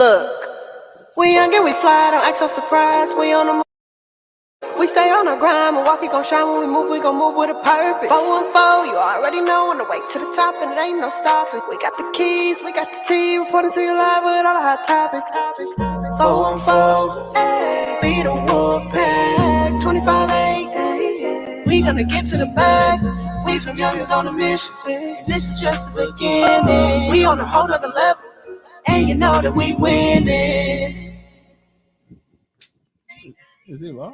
Look, we young and we fly, don't act so surprised. We on the move. We stay on the grind, Milwaukee gon' shine when we gon' move with a purpose. 414, you already know, on the way to the top, and it ain't no stopping. We got the keys, we got the tea, reporting to you live with all the hot topics. 414, ay, be the WolfPack, 25-8, we gonna get to the bag. We some youngers on a mission, this is just the beginning. We on a whole nother level, and you know that we winning. Is it live?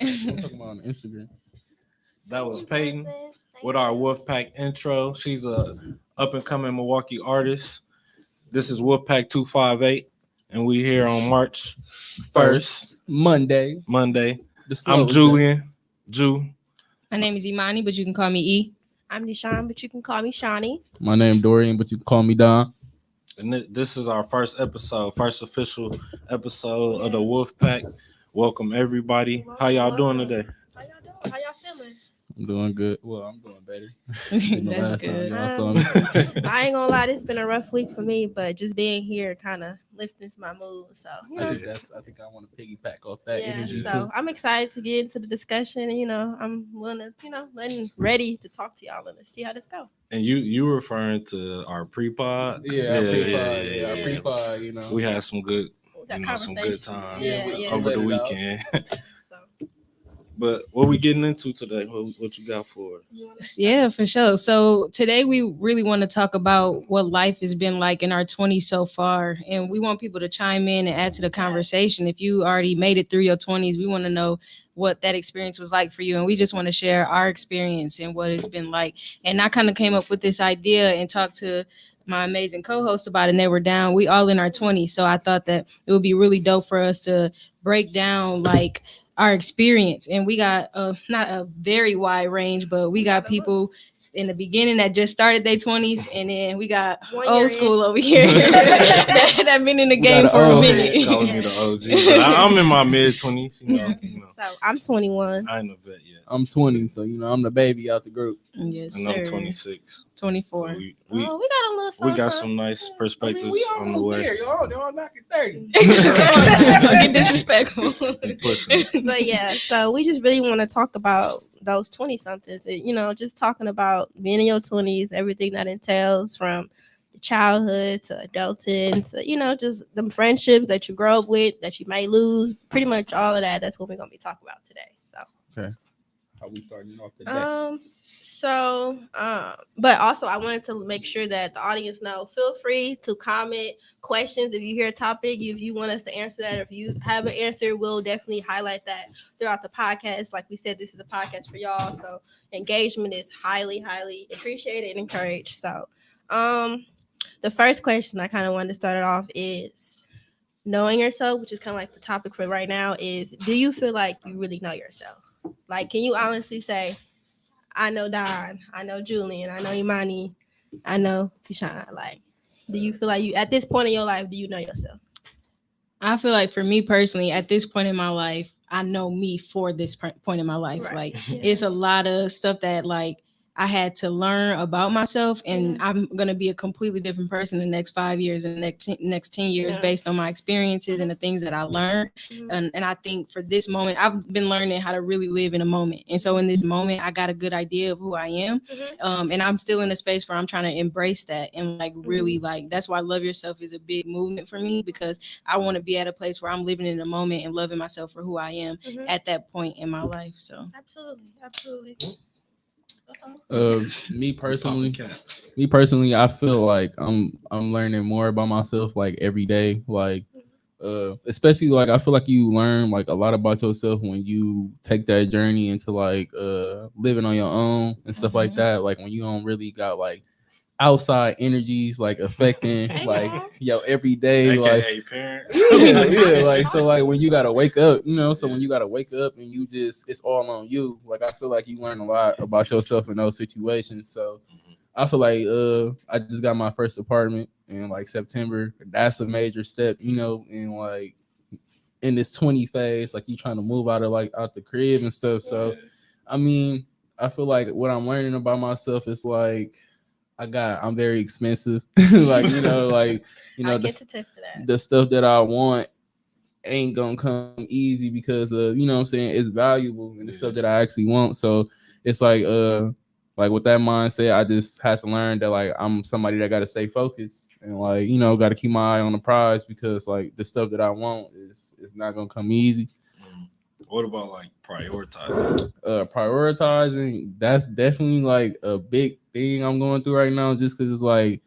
I'm talking about on Instagram. That was Peyton with our WolfPack intro. She's a up and coming Milwaukee artist. This is WolfPack 258, and we here on March 1st, Monday. I'm Julian. Ju. My name is Imani, but you can call me E. I'm Deshawn, but you can call me Shawnee. My name Dorian, but you can call me Don. And this is our first official episode of the WolfPack. Welcome everybody. How y'all doing today? How y'all feeling? I'm doing good. Well, I'm doing better. That's good. I ain't gonna lie, this has been a rough week for me, but just being here kind of lifting my mood. So I think I want to piggyback off that energy too. I'm excited to get into the discussion. And, I'm willing to, ready to talk to y'all and let's see how this goes. And you referring to our pre-pod? Our pre-pod. We had some good, some good times over the weekend. But what we getting into today? What you got for us? Yeah, for sure. So today we really want to talk about what life has been like in our 20s so far. And we want people to chime in and add to the conversation. If you already made it through your 20s, we want to know what that experience was like for you. And we just want to share our experience and what it's been like. And I kind of came up with this idea and talked to my amazing co-host about it, and they were down. We all in our 20s. So I thought that it would be really dope for us to break down like our experience. And we got not a very wide range, but we got people in the beginning that just started their 20s, and then we got old school over here that been in the game for a minute. Calling me the OG, but I'm in my mid 20s. So I'm 21. I ain't a vet yet. I'm 20, so I'm the baby out the group. Yes, and sir. I'm 26. 24. So we got a little something. We got some nice perspectives we on the way. There, y'all knocking 30. Get disrespectful. But yeah, so we just really want to talk about those 20 somethings, and just talking about being in your 20s, everything that entails from childhood to adulting to just them friendships that you grow up with that you may lose, pretty much all of that. That's what we're gonna be talking about today. So okay, how we starting off today? But also I wanted to make sure that the audience know, feel free to comment questions if you hear a topic, if you want us to answer that, or if you have an answer, we'll definitely highlight that throughout the podcast. Like we said, this is a podcast for y'all, so engagement is highly appreciated and encouraged. So the first question I kind of wanted to start it off is knowing yourself, which is kind of like the topic for right now. Is, do you feel like you really know yourself? Like, can you honestly say, I know Don, I know Julian, I know Imani, I know Deshawn? Like, do you feel like you, at this point in your life, do you know yourself? I feel like for me personally, at this point in my life, I know me for this point in my life. Right. Like, it's a lot of stuff that like I had to learn about myself, and I'm going to be a completely different person in the next 5 years and the next 10 years based on my experiences and the things that I learned. And I think for this moment, I've been learning how to really live in a moment. And so in this moment, I got a good idea of who I am. And I'm still in a space where I'm trying to embrace that and like really like, that's why Love Yourself is a big movement for me, because I want to be at a place where I'm living in the moment and loving myself for who I am at that point in my life. So Absolutely. Me personally, I feel like I'm learning more about myself like every day. Like, especially like I feel like you learn like a lot about yourself when you take that journey into like living on your own and stuff like that. Like when you don't really got like outside energies like affecting like your everyday like parents. Like so like when you gotta wake up, when you gotta wake up and you just, it's all on you. Like I feel like you learn a lot about yourself in those situations. So I feel like I just got my first apartment in like September. That's a major step, in like in this 20 phase, like you trying to move out the crib and stuff. So I mean, I feel like what I'm learning about myself is like I'm very expensive. Like, I the, get to test to that. the stuff that I want ain't gonna come easy because of, what I'm saying, it's valuable and the stuff that I actually want. So it's like with that mindset, I just had to learn that like I'm somebody that gotta stay focused and like, gotta keep my eye on the prize because like the stuff that I want is not gonna come easy. What about like prioritizing? Prioritizing, that's definitely like a big thing I'm going through right now, just because it's like,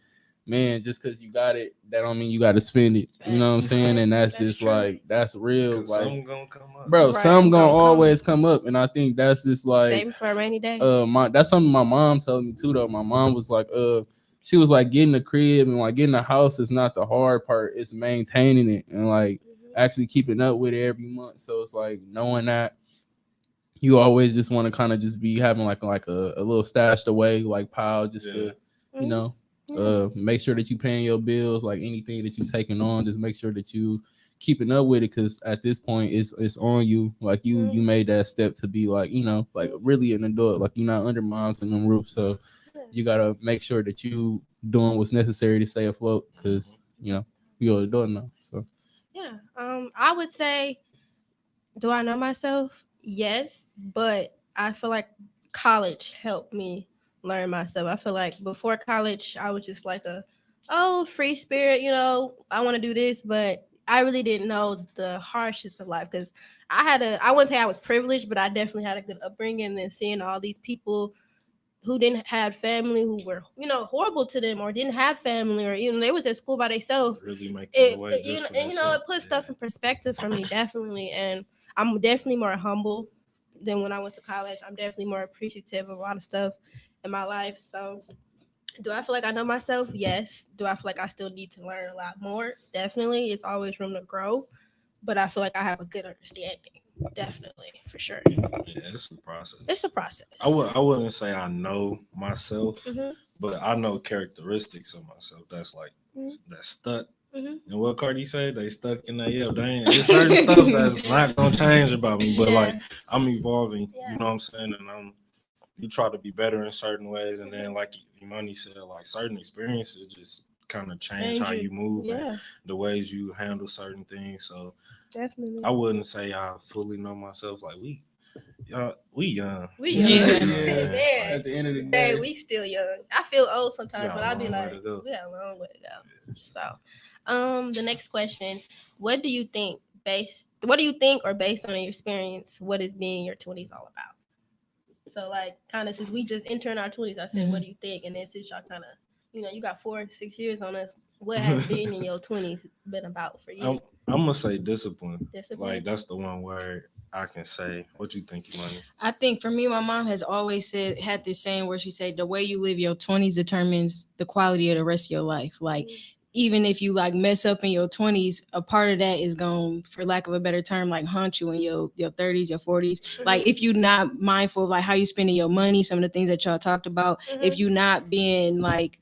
man, just because you got it, that don't mean you got to spend it. You know what I'm saying? And that's just true. like, that's real. Because like, something gonna come up. bro, Right, some gonna gonna come. always come up, and I think that's just like, Saving for a rainy day. that's something my mom told me too. Though my mom was like, she was like, getting a crib and like getting a house is not the hard part; it's maintaining it and like actually keeping up with it every month. So it's like knowing that you always just want to kind of just be having like a little stashed away like pile just to make sure that you paying your bills, like anything that you taking on, just make sure that you keeping up with it, because at this point it's on you. Like you made that step to be like, like really an adult, like you're not under moms and them roofs, so you gotta make sure that you doing what's necessary to stay afloat, because you're an adult now. So yeah, I would say, do I know myself? Yes, but I feel like college helped me learn myself. I feel like before college, I was just like free spirit, I want to do this, but I really didn't know the hardships of life because I wouldn't say I was privileged, but I definitely had a good upbringing and seeing all these people who didn't have family, who were horrible to them, or didn't have family, or they was at school by themselves. Really making a way just for It puts stuff in perspective for me, definitely. And I'm definitely more humble than when I went to college. I'm definitely more appreciative of a lot of stuff in my life. So, do I feel like I know myself? Yes. Do I feel like I still need to learn a lot more? Definitely. It's always room to grow, but I feel like I have a good understanding. Definitely, for sure. Yeah, it's a process. It's a process. I wouldn't say I know myself, Mhm. but I know characteristics of myself that's like that's stuck. Mhm. And what Cardi said, they stuck in that. Yeah, dang, it's certain stuff that's not gonna change about me, but like I'm evolving. Yeah. You know what I'm saying? And you try to be better in certain ways, and then like Imani said, like certain experiences just kind of change how you move and the ways you handle certain things. So definitely, I wouldn't say I fully know myself. Like we young. We young. Yeah. At the end of the day, we still young. I feel old sometimes, but I'll be like, we got a long way to go. So, the next question: What do you think, or based on your experience, what is being in your 20s all about? So, like, kind of since we just entering our 20s, I said, what do you think? And then since y'all kind of, you got 4-6 years on us, what has being in your 20s been about for you? I'm gonna say discipline. Discipline. Like that's the one word I can say. What you think, Imani? I think for me, my mom has always had this saying where she said, the way you live your 20s determines the quality of the rest of your life. Like, even if you like mess up in your 20s, a part of that is going, for lack of a better term, like haunt you in your 30s, your 40s. Like, if you're not mindful of like how you spending your money, some of the things that y'all talked about, if you're not being like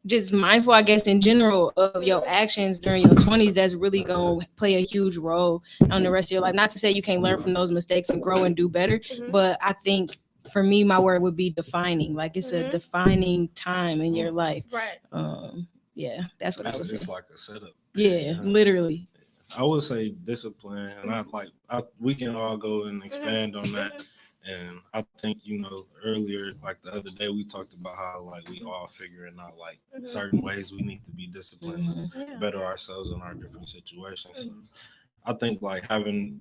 just mindful, I guess, in general of your actions during your 20s, that's really going to play a huge role on the rest of your life. Not to say you can't learn from those mistakes and grow and do better, but I think for me, my word would be defining. Like, it's a defining time in your life. Right. Yeah, that's what I would say. It's like a setup. Yeah, literally. I would say discipline, and we can all go and expand on that. And I think, earlier, like the other day, we talked about how like we all figuring out like certain ways we need to be disciplined, better ourselves in our different situations. So I think like having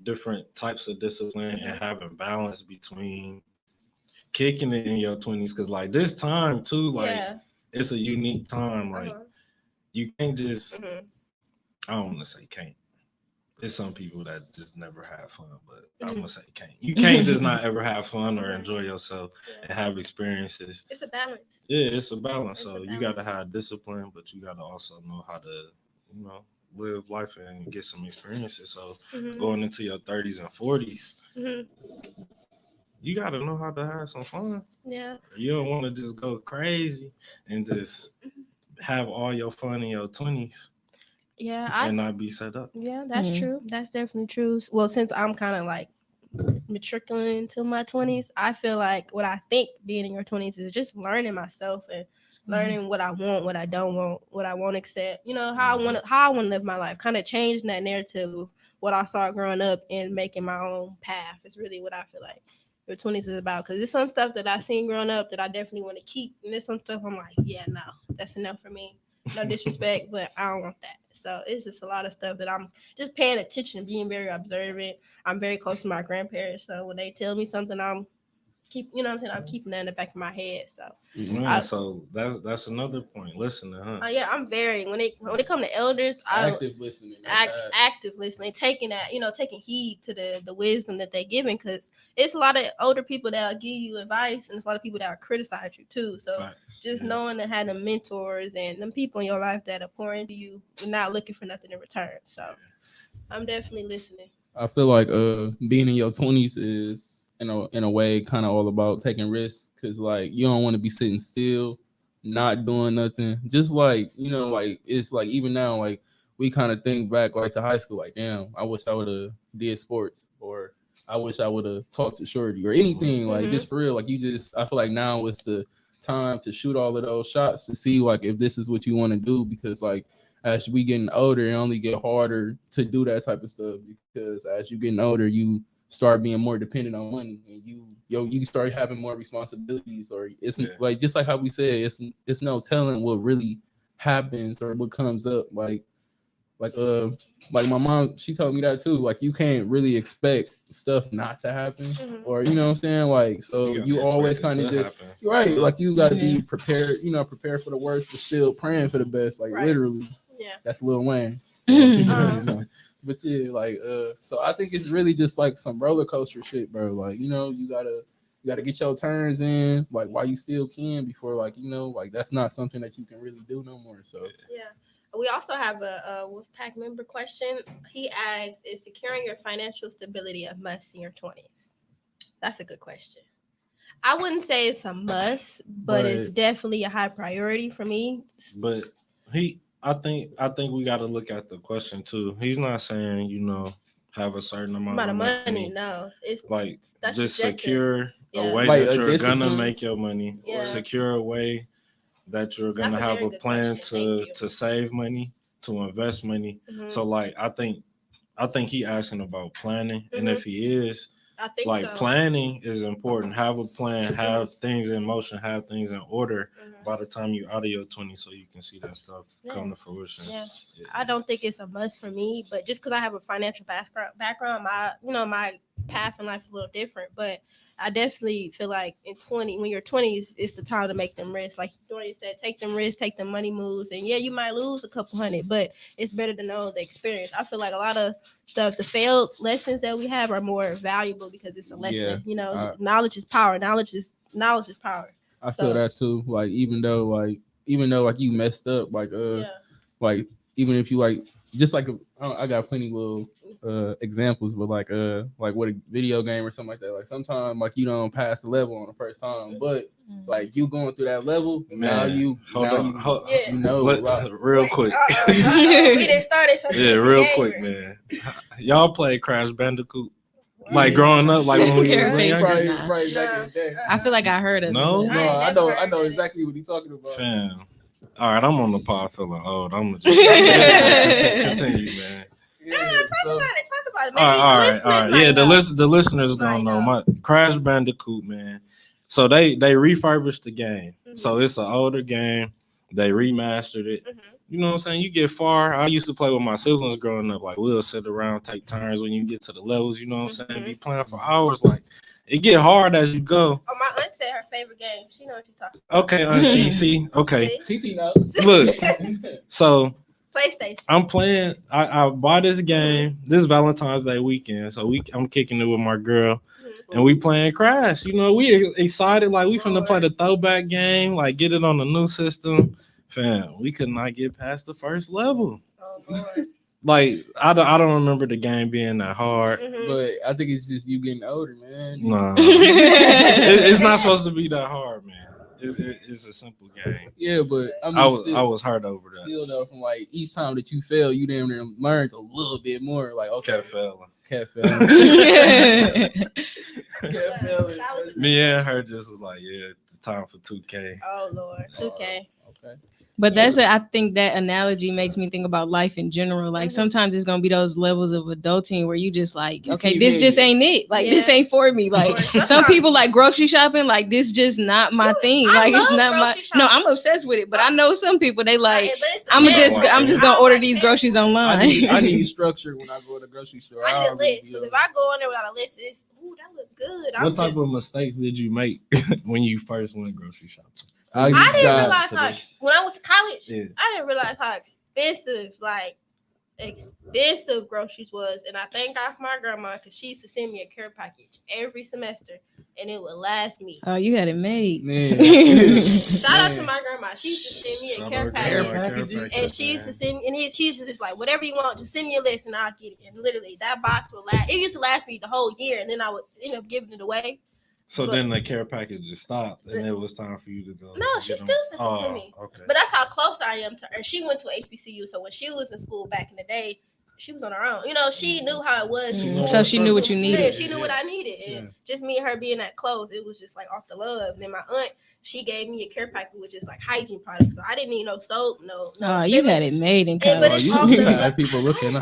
different types of discipline and having balance between kicking it in your 20s, because like this time too, like it's a unique time. Like you can't just, I don't want to say can't. There's some people that just never have fun, but I'm gonna say can't. You can't just not ever have fun or enjoy yourself and have experiences. It's a balance. Yeah, it's a balance. So you got to have discipline, but you got to also know how to, live life and get some experiences. So going into your 30s and 40s, you got to know how to have some fun. Yeah. You don't want to just go crazy and just have all your fun in your 20s. Yeah, and not be set up. Yeah, that's true. That's definitely true. Well, since I'm kind of like matriculating into my 20s, I feel like what I think being in your 20s is just learning myself and learning what I want, what I don't want, what I won't accept. You know, how I want to live my life. Kind of changing that narrative of what I saw growing up and making my own path is really what I feel like your 20s is about. Because there's some stuff that I seen growing up that I definitely want to keep, and there's some stuff I'm like, yeah, no, that's enough for me. No disrespect, but I don't want that. So it's just a lot of stuff that I'm just paying attention, being very observant. I'm very close to my grandparents, so when they tell me something, I'm keeping that in the back of my head. So so that's another point. Listening, huh? yeah, I'm very when it comes to elders, Active listening. Active listening, taking that, taking heed to the wisdom that they're giving, because it's a lot of older people that'll give you advice, and it's a lot of people that'll criticize you too. So just knowing that having mentors and them people in your life that are pouring into you, you're not looking for nothing in return. So I'm definitely listening. I feel like being in your 20s is in a way kind of all about taking risks, because like you don't want to be sitting still, not doing nothing. Just like, like it's like even now, like we kind of think back like to high school, like damn, I wish I would have did sports, or I wish I would have talked to Shorty or anything, like just for real. Like I feel like now is the time to shoot all of those shots to see like if this is what you want to do, because like as we getting older, it only get harder to do that type of stuff, because as you getting older, you start being more dependent on money, and you start having more responsibilities, or it's like just like how we said, it's no telling what really happens or what comes up. Like my mom, she told me that too. Like you can't really expect stuff not to happen, or you know what I'm saying. Like so you always kind of just right. Like you got to be prepared. Prepared for the worst, but still praying for the best. Like literally, that's Lil Wayne. But yeah, like so I think it's really just like some roller coaster shit, bro. Like you gotta get your turns in, like while you still can, before like like that's not something that you can really do no more. So we also have a WolfPack member question. He asks, is securing your financial stability a must in your 20s? That's a good question. I wouldn't say it's a must, but it's definitely a high priority for me. But I think we got to look at the question too. He's not saying have a certain amount of money. No, it's like that's just subjective. Secure a way like that you're discipline. gonna make your money. Secure a way that you're gonna have a plan to save money, to invest money. So like I think he asking about planning, and if he is, I think like so. Planning is important. Have a plan, have things in motion, have things in order by the time you're out of your 20s, so you can see that stuff come to fruition. I don't think it's a must for me, but just because I have a financial background, my path in life is a little different. But I definitely feel like when you're 20s, it's the time to make them risks. Like Dorian said, take them risks, take them money moves, and you might lose a couple hundred, but it's better to know the experience. I feel like a lot of stuff, the failed lessons that we have are more valuable because it's a lesson. Knowledge is power. Knowledge is power. I feel that too. Like even though like you messed up, like like even if you like just like I got plenty little examples, but like what a video game or something like that. Like sometimes like you don't pass the level on the first time, but like you going through that level, real quick. We didn't start it. Real quick, man. Y'all play Crash Bandicoot? Like growing up, like when we were probably back in the day. I feel like I heard of no, it. I know exactly what he's talking about. Fam. All right, I'm on the pod feeling old. I'm gonna just continue, man. Talk about it. Maybe all right. Yeah, the listeners gonna know my Crash Bandicoot, man. So they refurbished the game. So it's an older game. They remastered it. You know what I'm saying? You get far. I used to play with my siblings growing up. Like we'll sit around, take turns when you get to the levels. You know what I'm saying? Be playing for hours. Like it get hard as you go. Oh, my aunt said her favorite game. She know what you're talking about. Okay, Auntie. See, okay. TT now. Look, so PlayStation. I'm playing. I bought this game this Valentine's Day weekend. So I'm kicking it with my girl, and we playing Crash. We excited like we finna play the throwback game, like get it on the new system. Fam, we could not get past the first level. Oh Lord. Like I don't remember the game being that hard. But I think it's just you getting older, man. No, it's not supposed to be that hard, man. It's a simple game. Yeah, but I was hurt over that. Still though, from like each time that you fail, you damn near learned a little bit more. Like okay, kept failing. cat family. Me and her just was like, yeah, it's time for 2K. Oh Lord, 2K. Okay. But I think that analogy makes me think about life in general. Like sometimes it's gonna be those levels of adulting where you just like, You okay, keep this hitting just it. ain't it. Like this Yeah. ain't for me. Like Or some people like grocery shopping, like this just not my thing. I Like it's love not my grocery no, shopping. I'm obsessed with it. But I know some people they like I'm just gonna order these groceries online. I need structure when I go to the grocery store. I need a already list be because if on- I go on there without a list, it's that look good. What type of mistakes did you make when you first went grocery shopping? I I just didn't got realize how when I went to college. Yeah. I didn't realize how expensive groceries was, and I thank God for my grandma because she used to send me a care package every semester, and it would last me. Oh, you had it made. Shout out to my grandma. She used to send me a care package, and she used to send, she used to just like whatever you want, just send me a list and I'll get it. And literally that box would last. It used to last me the whole year, and then I would end up giving it away. So then the care package just stopped, and it was time for you to go. No, she still sent it to me. Okay. But that's how close I am to her. She went to HBCU, so when she was in school back in the day, she was on her own. You know, she knew how it was. So she knew what you needed. Yeah, she knew what I needed. And just me and her being that close, it was just like off the love. And then my aunt, she gave me a care package, which is like hygiene products. So I didn't need no soap, no. Oh, you had it made in But college. it's off the had people looking.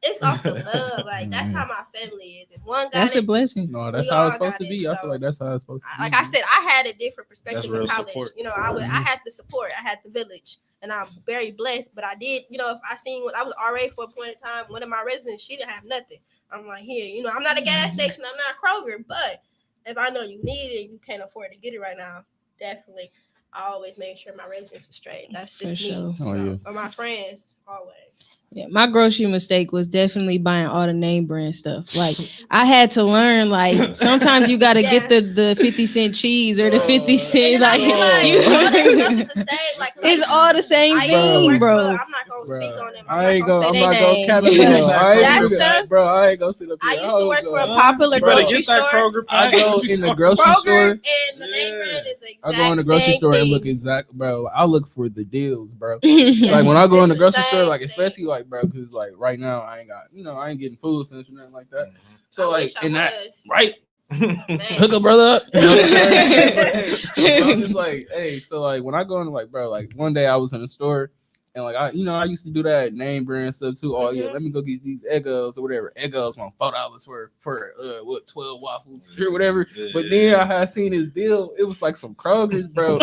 It's off the love. Like that's how my family is. If one got That's a blessing. No, that's we how all it's supposed got to be. it, I so- feel like that's how it's supposed to be. like I said, I had a different perspective That's in real college. support. You know, I had the support, I had the village, and I'm very blessed. But I did, you know, if I seen what I was RA for a point in time, one of my residents, she didn't have nothing. I'm like, here, you know, I'm not a gas station, I'm not Kroger, but if I know you need it, you can't afford to get it right now, definitely. I always made sure my residents were straight. That's just For me. sure. Oh, So, yeah. or my friends, always. Yeah, my grocery mistake was definitely buying all the name brand stuff. Like I had to learn, like sometimes you gotta get the 50-cent cheese or the 50-cent. And then Like I you, realized all that stuff is the same. Like it's all the same I used to thing, work bro. for, I'm not gonna speak on them. I ain't gonna. say I'm they not gonna name. cap it out. I ain't That gonna- stuff- bro. I ain't gonna sit up here. I used to work for a Hold popular You better grocery get that store. Kroger I pack. go in the grocery Kroger store. and the name brand is the exact I go in the grocery same store and thing. look exact, bro. I look for the deals, bro. Like when I go in the It's the grocery store, same like thing. especially like, bro, because like right now I ain't got, I ain't getting food stamps or nothing like that. So I like wish I in that, was. right? Man. Hook a brother up. You know what I'm saying? I'm just like, hey, so like when I go in, like, bro, like one day I was in the store and like I used to do that name brand stuff too. Oh yeah, let me go get these Eggos or whatever. Eggos want $4 for 12 waffles or whatever. But then I had seen this deal. It was like some Kroger's, bro.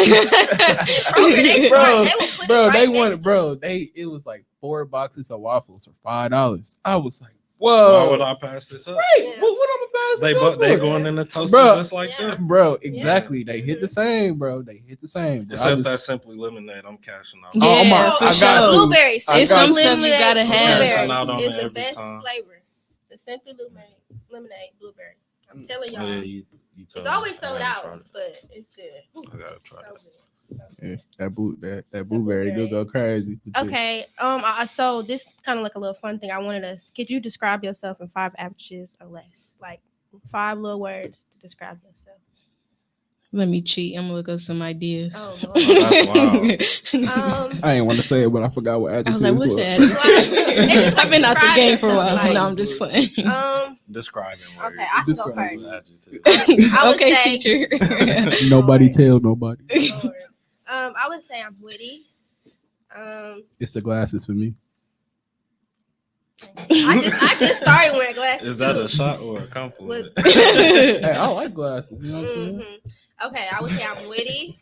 It was like 4 boxes of waffles for $5. I was like, whoa. Why would I pass this up? Right. Yeah. What I'm gonna pass this up They for? going in the toaster Bro, just like Yeah. that. Bro, exactly. They hit the same, bro. They hit the same. Bro. Except that Simply Lemonade, I'm cashing out. Yeah, Oh, my- for I got sure. to. Blueberry. I It's got some to. stuff you gotta have. Cashing out on It's it the every best time. flavor. The Simply Lemonade blueberry. I'm telling Oh, y'all. yeah, you told It's me. always I sold gotta out, try it. but it's good. I gotta try So it. good. Yeah, that blueberry do go crazy. Okay. So this kind of like a little fun thing. I wanted to. Could you describe yourself in 5 adjectives or less? Like 5 little words to describe yourself. Let me cheat. I'm gonna look up some ideas. Oh Oh, that's Lord. I ain't want to say it, but I forgot what I adjectives was like, what's was. that? It's just like I've been out the describe game for a yourself, while. like- No, I'm just playing. Describing words. Okay, I can go Describe first. Adjective. I would Okay, say- teacher. Nobody tell nobody. Lord. I would say I'm witty. It's the glasses for me. I just started wearing glasses. Is that too. a shot or a compliment? Hey, I like glasses. You know what I'm saying? Okay, I would say I'm witty.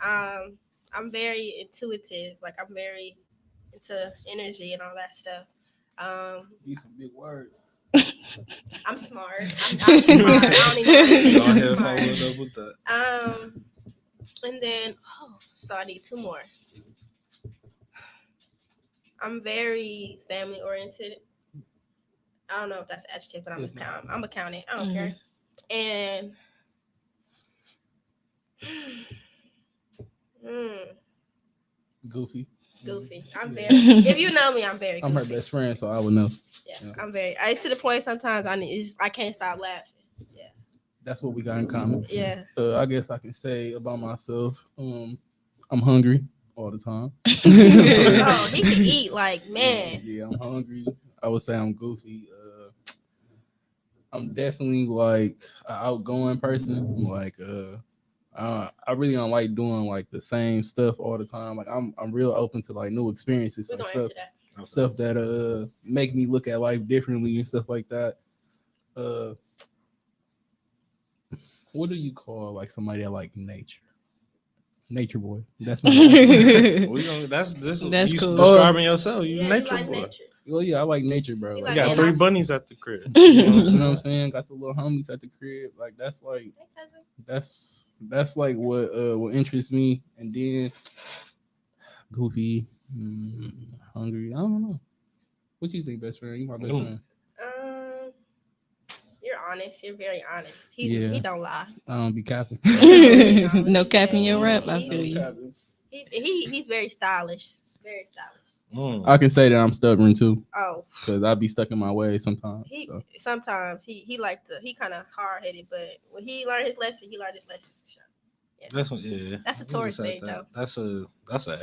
I'm very intuitive. Like I'm very into energy and all that stuff. These some big words. I'm smart. I'm smart. I don't even know how to say Go I'm ahead, smart. follow it up with that. And then so I need 2 more. I'm very family oriented. I don't know if that's adjective, but I'm a counting. I don't care. And Goofy. goofy. I'm very. If you know me, I'm very. I'm Goofy. her best friend, so I would know. Yeah, I'm very. It's to the point sometimes I can't stop laughing. Yeah. That's what we got in common. Yeah. I guess I can say about myself. I'm hungry all the time. Oh, he can eat like man. Yeah, I'm hungry. I would say I'm goofy. I'm definitely like an outgoing person. Like I really don't like doing like the same stuff all the time. Like I'm real open to like new experiences We're and gonna stuff. answer that. Stuff that make me look at life differently and stuff like that. Uh what do you call like somebody that like nature? Nature boy. That's not We gonna that's this That's you cool. describing yourself. You Yeah, nature you like boy. nature. well, yeah, I like nature, bro. You You like got being 3 outside. bunnies at the crib. you know what I'm saying? Got the little homies at the crib. Like that's like Hey, cousin. that's like what interests me. And then goofy, hungry. I don't know. What you think, best friend? You my best friend. You're honest. You're very honest. Yeah. He don't lie. I don't be capping. No cap in your rap. I feel you. He's very stylish. Very stylish. I can say that I'm stubborn too, Oh, because I be stuck in my way sometimes. So. sometimes he like to he kind of hard headed, but when he learned his lesson, he learned his lesson. That's what, yeah. That's a Taurus thing, though. That's a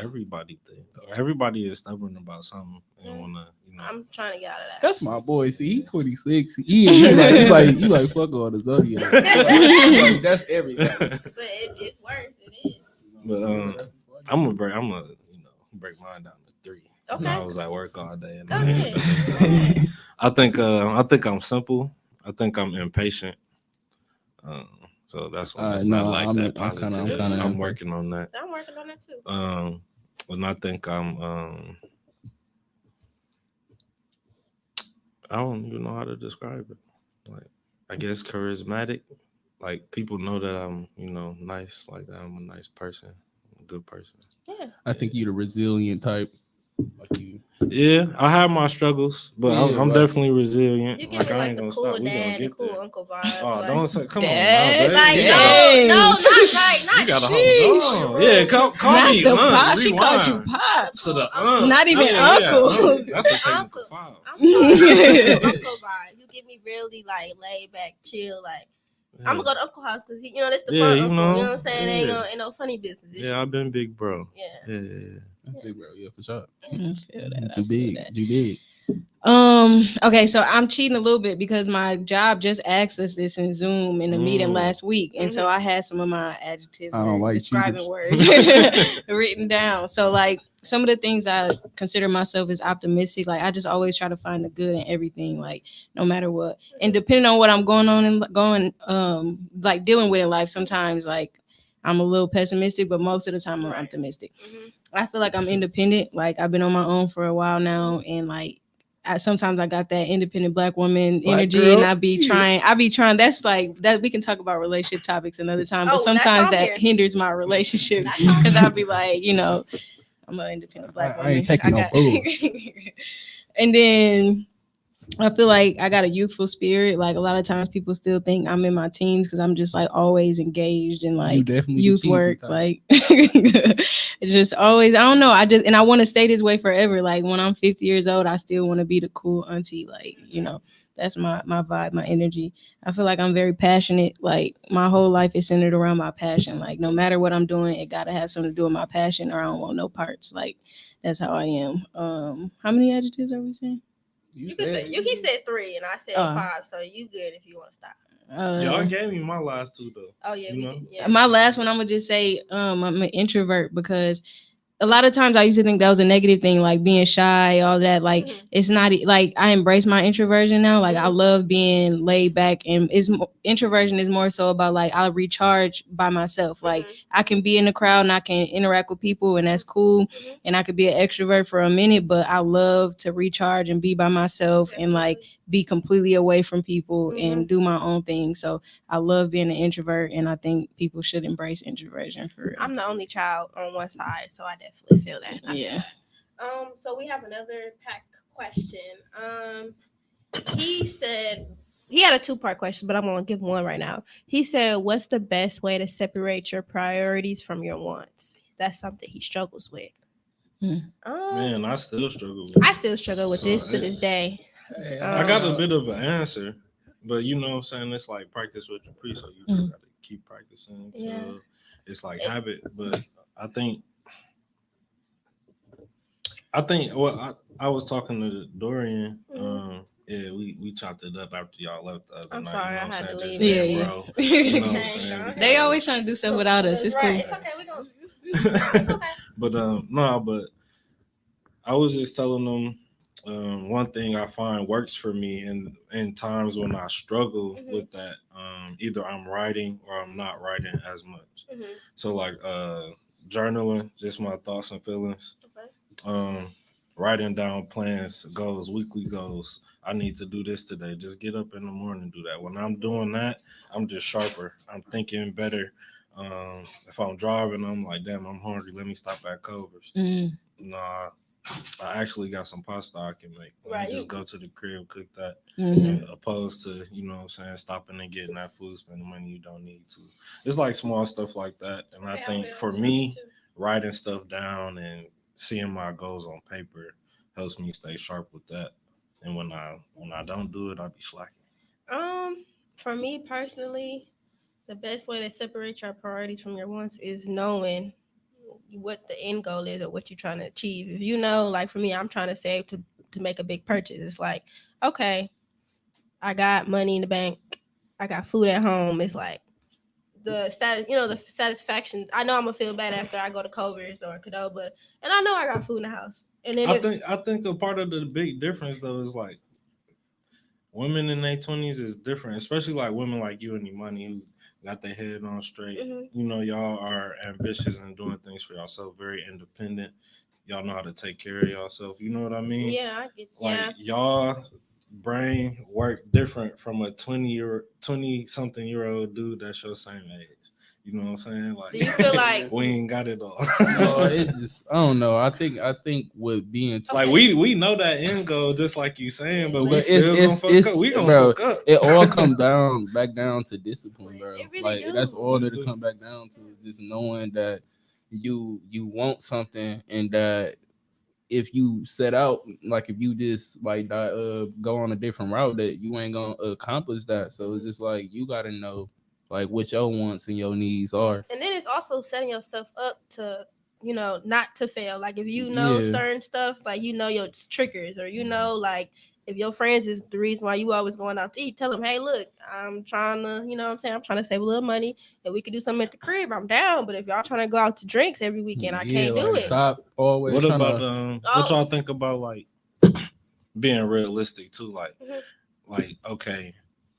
everybody thing. Though. Yeah. Everybody is stubborn about something and wanna, I'm trying to get out of that. That's my boy. See, he 26. He like fuck all the zodiac. Like, that's everything. But it's worse. It is. But I'm gonna break mine down to 3. Okay. I was at work all day. And Go ahead. I think I'm simple. I think I'm impatient. So that's why it's not like that positive. I'm working on that. I'm working on that too. And I think I'm I don't even know how to describe it. Like, I guess charismatic. Like, people know that I'm, nice. Like, I'm a nice person, a good person. Yeah. I think you're the resilient type. Like you. Yeah, I have my struggles, but I'm definitely resilient. You give me I ain't the gonna cool stop. We gonna dad, the get cool there. uncle vibe. Oh, like, don't say, come Dad. on, like baby. no, not right, not You gotta sheesh. hold on. Yeah, call Not me the aunt. pop. She called you Rewind. pops. To the Not even uncle. That's a technical Uncle. file. I'm sorry, uncle vibe. You give me really like laid back, chill. Like I'm gonna go to Uncle house because that's the fun uncle. You know what I'm saying? Ain't no funny business. Yeah, I've been big bro. Yeah. That's big, bro. Yeah, for sure. I feel that. Too big. Too big. Okay, so I'm cheating a little bit because my job just asked us this in Zoom in a meeting last week, and so I had some of my adjectives or describing words written down. So like some of the things I consider myself as optimistic, like I just always try to find the good in everything, like no matter what. And depending on what I'm going on and like dealing with in life, sometimes like I'm a little pessimistic, but most of the time I'm optimistic. I feel like I'm independent. Like I've been on my own for a while now, and like sometimes I got that independent Black woman energy, and I be trying. That's like that. We can talk about relationship topics another time, but sometimes that hinders my relationships because I'll be like, I'm an independent Black woman. I ain't taking no bulls. And then I feel like I got a youthful spirit. Like a lot of times people still think I'm in my teens because I'm just like always engaged in like youth work. Like it's just always, I don't know. I want to stay this way forever. Like when I'm 50 years old, I still want to be the cool auntie. Like, that's my vibe, my energy. I feel like I'm very passionate. Like my whole life is centered around my passion. Like no matter what I'm doing, it got to have something to do with my passion or I don't want no parts. Like that's how I am. How many adjectives are we saying? He said 3 and I said 5, so you good if you want to stop. Y'all gave me my last 2 though. Oh yeah, we did. Yeah. My last one, I'm gonna just say I'm an introvert because a lot of times I used to think that was a negative thing, like being shy, all that. Like it's not like I embrace my introversion now. Like I love being laid back, and introversion is more so about like I'll recharge by myself. Like I can be in the crowd and I can interact with people, and that's cool. And I could be an extrovert for a minute, but I love to recharge and be by myself and like be completely away from people and do my own thing. So I love being an introvert, and I think people should embrace introversion for real. I'm the only child on one side, so I definitely feel that. Yeah. So we have another pack question. He said he had a 2-part question, but I'm gonna give one right now. He said, "What's the best way to separate your priorities from your wants?" That's something he struggles with. Man, I still struggle with this to this day. I got a bit of an answer, but you know what I'm saying? It's like practice what you preach, so you just got to keep practicing until it's like habit. But I think I was talking to Dorian Yeah, we chopped it up after y'all left the other I'm night. sorry, you know I what had I'm to saying? Just leave. Yeah, being yeah. bro. You know what I'm saying? Okay. They always trying to do stuff without us. It's Right. cool. It's okay. We gonna. It's okay. But no, but I was just telling them one thing I find works for me in times when I struggle with that. Either I'm writing or I'm not writing as much. So like journaling, just my thoughts and feelings. Okay. Writing down plans, goals, weekly goals. I need to do this today. Just get up in the morning and do that. When I'm doing that, I'm just sharper. I'm thinking better. If I'm driving, I'm like, damn, I'm hungry. Let me stop at Culver's. Nah, I actually got some pasta I can make. Right. Just go to the crib, cook that, opposed to, you know what I'm saying, stopping and getting that food, spending money you don't need to. It's like small stuff like that. And I think for me, writing stuff down and seeing my goals on paper helps me stay sharp with that. And when I don't do it, I be slacking. For me personally, the best way to separate your priorities from your wants is knowing what the end goal is or what you're trying to achieve. If you know, like for me, I'm trying to save to make a big purchase. It's like, okay, I got money in the bank, I got food at home. It's like the status, the satisfaction. I know I'm gonna feel bad after I go to Culver's or Qdoba, and I know I got food in the house. And then I think a part of the big difference though is like women in their 20s is different, especially like women like you and Imani who got their head on straight. You know, y'all are ambitious and doing things for yourself, very independent. Y'all know how to take care of yourself. You know what I mean? Yeah, I get. Like y'all brain work different from a 20 something year old dude that's your same age. You know what I'm saying? Like, do you feel like we ain't got it all? No, it's just I don't know. I think with being like we know that end goal, just like you saying, but we still gonna fuck up. We gonna bro, fuck up. It all come back down to discipline, bro. It really Like do. that's all that it come back down to is just knowing that you want something and that if you set out, like if you just like go on a different route, that you ain't gonna accomplish that. So it's just like you gotta know like what your wants and your needs are. And then it's also setting yourself up to, not to fail. Like if you know certain stuff, like your triggers, or like if your friends is the reason why you always going out to eat, tell them, hey, look, I'm trying to, I'm trying to save a little money and we could do something at the crib. I'm down. But if y'all trying to go out to drinks every weekend, I can't do it. Stop always. What about what y'all think about like being realistic too? Like okay,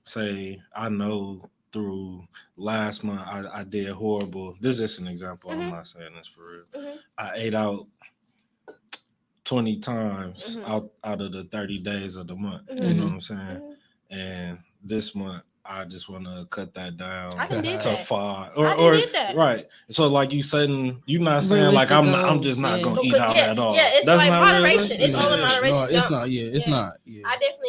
say I know through last month I did horrible. This is just an example. I'm not saying this for real. I ate out 20 times out of the 30 days of the month. You know what I'm saying? And this month I just want to cut that down to 5 or did that. Right. So like you saying, you're not saying like I'm just not gonna eat out at all. Yeah, it's that's like not moderation. Realistic. It's all in moderation. No, it's not. Yeah, it's not. Yeah. I definitely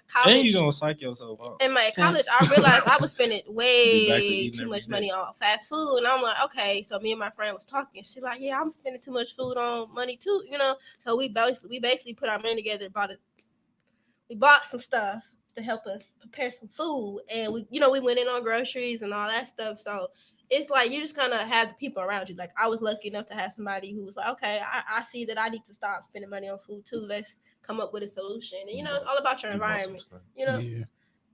college. And you gonna psych yourself out. In my college, I realized I was spending way too much money on fast food, and I'm like, okay. So me and my friend was talking. She's like, yeah, I'm spending too much food on money too, So we basically put our money together, we bought some stuff to help us prepare some food, and we went in on groceries and all that stuff. So it's like you just kind of have the people around you. Like I was lucky enough to have somebody who was like, okay, I see that I need to stop spending money on food too. Let's come up with a solution. And it's all about your environment. Yeah.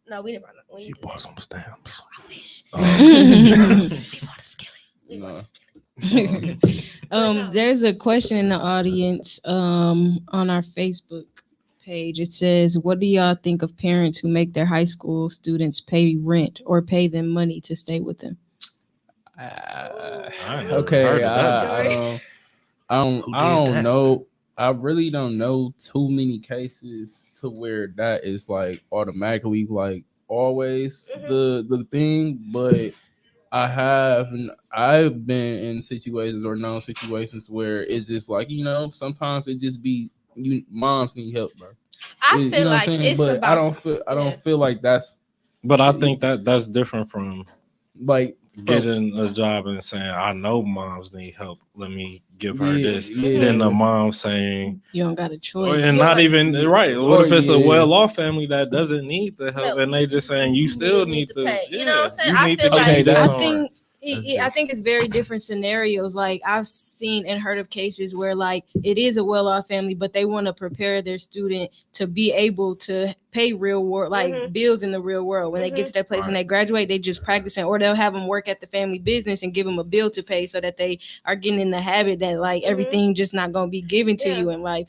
No, we didn't buy nothing. You bought some stamps. I wish. We bought a skillet. There's a question in the audience on our Facebook page. It says, what do y'all think of parents who make their high school students pay rent or pay them money to stay with them? Okay, I don't know. I really don't know too many cases to where that is like automatically like always the thing, but I've been in situations or known situations where it's just like, sometimes it just be moms need help, bro. I feel like it's but about I don't feel like that's. But I think that's different from like getting a job and saying, I know moms need help, let me give her this. Then the mom saying you don't got a choice. And not even right. What if it's a well-off family that doesn't need the help and they just saying you still need to pay. You know what I'm saying? You need to I feel give like me this I somewhere. think I think it's very different scenarios. Like I've seen and heard of cases where like it is a well-off family, but they want to prepare their student to be able to pay real world like bills in the real world. When they get to that place, when they graduate, they just practicing, or they'll have them work at the family business and give them a bill to pay, so that they are getting in the habit that like everything just not gonna be given to you in life.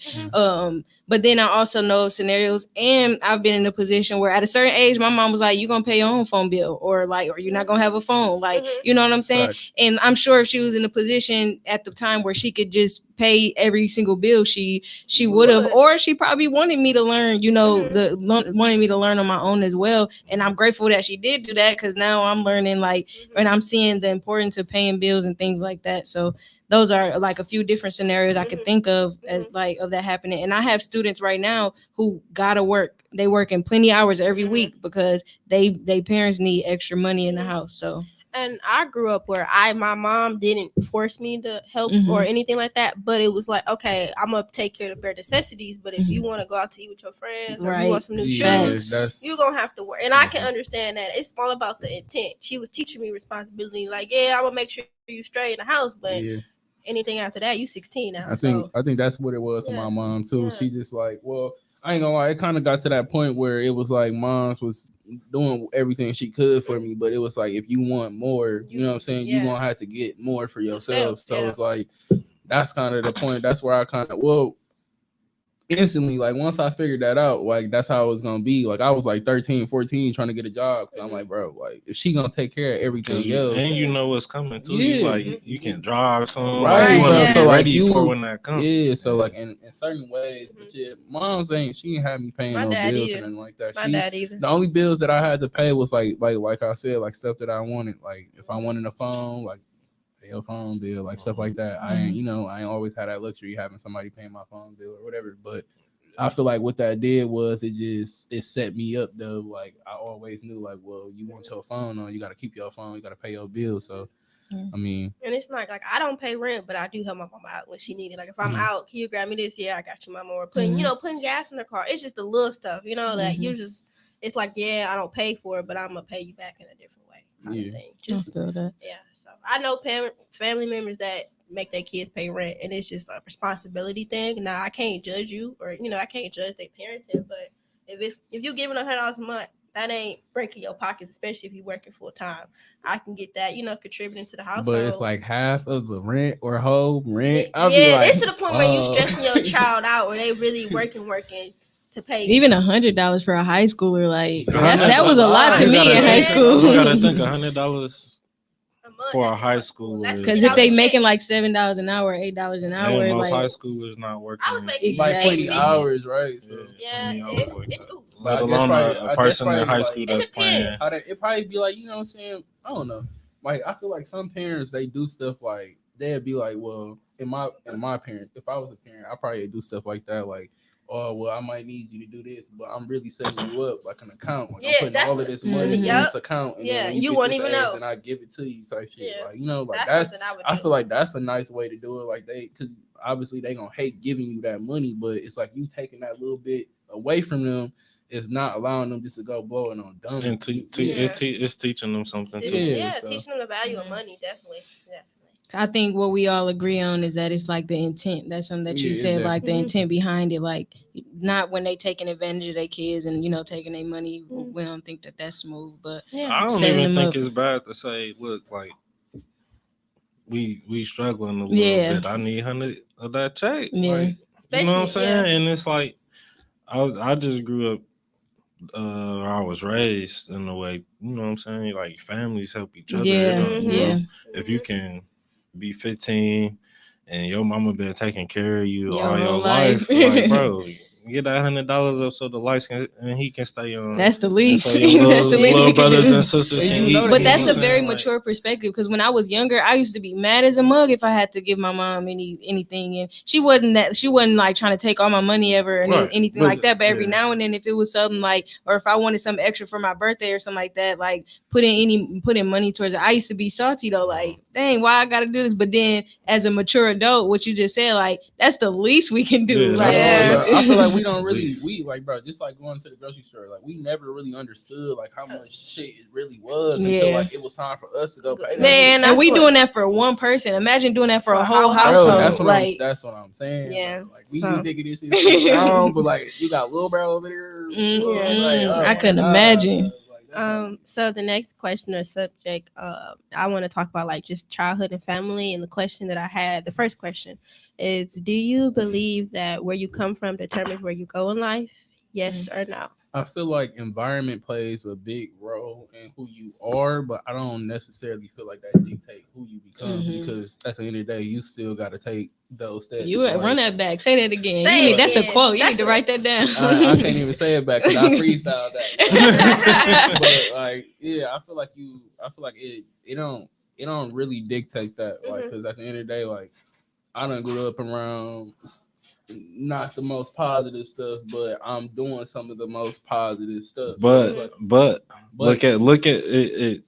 But then I also know scenarios, and I've been in a position where at a certain age, my mom was like, "You gonna pay your own phone bill, or you're not gonna have a phone." Like, you know what I'm saying? Right. And I'm sure if she was in a position at the time where she could just pay every single bill, she would have, or she probably wanted me to learn, wanted me to learn on my own as well. And I'm grateful that she did do that, because now I'm learning and I'm seeing the importance of paying bills and things like that. So those are like a few different scenarios I could think of as like of that happening. And I have students right now who gotta work. They work in plenty hours every week because they parents need extra money in the house. So. And I grew up where my mom didn't force me to help or anything like that, but it was like, okay, I'm gonna take care of the bare necessities, but if you want to go out to eat with your friends or you want some new shoes, you're gonna have to work. And I can understand that. It's all about the intent. She was teaching me responsibility, like, yeah, I'm gonna make sure you straight in the house, but anything after that, you 16 now. I think that's what it was for my mom too. She just like, well, I ain't gonna lie, it kind of got to that point where it was like mom's was doing everything she could for me, but it was like, if you want more, you know what I'm saying, you gonna have to get more for yourself. So it's like, that's kind of the point. That's where I kind of, instantly, like once I figured that out, like that's how it was gonna be. Like I was like 13, 14 trying to get a job. I'm like, bro, like if she gonna take care of everything else, and you know what's coming too. You like you can drive soon, right? Like, so like ready for when that comes. Yeah, so like in certain ways, but mom's she ain't had me paying no bills or anything like that. My dad either. The only bills that I had to pay was like I said, like stuff that I wanted. Like if I wanted a phone, like pay your phone bill, like stuff like that. I ain't always had that luxury having somebody paying my phone bill or whatever. But I feel like what that did was it set me up though. Like I always knew, like, well, you want your phone on, you got to keep your phone, you got to pay your bill. So I mean, and it's not like I don't pay rent, but I do help my mom out when she needed. Like if I'm out, can you grab me this? Yeah, I got you, mama. Or putting gas in the car. It's just the little stuff, that you just. It's like, I don't pay for it, but I'm gonna pay you back in a different way. Kind of thing. Just I feel that. Yeah. So I know family members that make their kids pay rent, and it's just a responsibility thing. Now I can't judge you, or I can't judge their parenting, but if you're giving $100 a month, that ain't breaking your pockets, especially if you're working full time. I can get that, contributing to the household. But it's like half of the rent or whole rent. It's to the point where you stressing your child out, or they really working to pay. Even $100 for a high schooler, like that was a lot to me in high school. You gotta think $100 for a high schooler, because if they making like $7 an hour, $8 an hour, most high schoolers not working. I was making like 20 hours, right? So let alone a person in high school that's playing. It probably be like, I'm saying, I don't know. Like I feel like some parents, they do stuff like they'd be like, well, in my parent, if I was a parent, I probably do stuff like that, like, oh, well, I might need you to do this, but I'm really setting you up like an account. Like I'm putting all of this money in this account, and then when you won't even know, and I give it to you, type shit. Like that's I feel like that's a nice way to do it. Like because obviously they gonna hate giving you that money, but it's like you taking that little bit away from them. It's not allowing them just to go blow it on dumb. And it's teaching them something too. Teaching them the value of money, definitely. I think what we all agree on is that it's like the intent. That's something that you said, like the intent behind it. Like not when they taking advantage of their kids and taking their money. We don't think that that's smooth, but I don't even think it's bad to say, look, like we struggling a little bit. I need 100 of that check. Yeah. Like, you know what I'm saying? And it's like I just grew up. I was raised in a way, you know what I'm saying? Like families help each other. If you can be 15 and your mama been taking care of you all your life, like, bro, get that $100 up so the lights and he can stay on. That's the least. So that's the least little brothers and sisters can eat. But that's a very mature perspective, because when I was younger, I used to be mad as a mug if I had to give my mom anything, and she wasn't like trying to take all my money ever and anything like that. But every now and then, if it was something like, or if I wanted something extra for my birthday or something like that, like putting money towards it, I used to be salty though, like, dang, why I gotta do this? But then as a mature adult, what you just said, like, that's the least we can do. I feel like like we don't really bro, just like going to the grocery store, like we never really understood like how much shit it really was until like it was time for us to go pay. Man, and we doing that for one person. Imagine doing that for a whole Bro, household. that's what I'm saying. Yeah, like we be thinking this is down, but like you got Lil Bro over there. I couldn't imagine. So the next question or subject, I want to talk about like just childhood and family. And the question that I had, the first question is, do you believe that where you come from determines where you go in life? Yes or no? I feel like environment plays a big role in who you are, but I don't necessarily feel like that dictate who you become because at the end of the day, you still got to take those steps. You run that back. Say that again. That's a quote. You need to write that down. I can't even say it back because I freestyled that. But like, yeah, I feel like it don't really dictate that. Like, because at the end of the day, like, I done grew up around not the most positive stuff, but I'm doing some of the most positive stuff. But look at it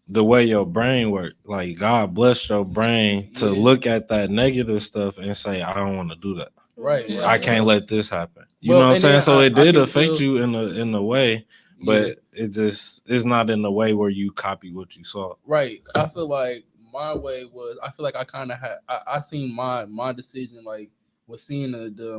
the way your brain works. Like God bless your brain to look at that negative stuff and say, I don't want to do that. Right. I can't let this happen. You know what I'm saying? So it did affect you in a way, but it just is not in the way where you copy what you saw. Right. I feel like my way was I kind of had I seen my decision like was seeing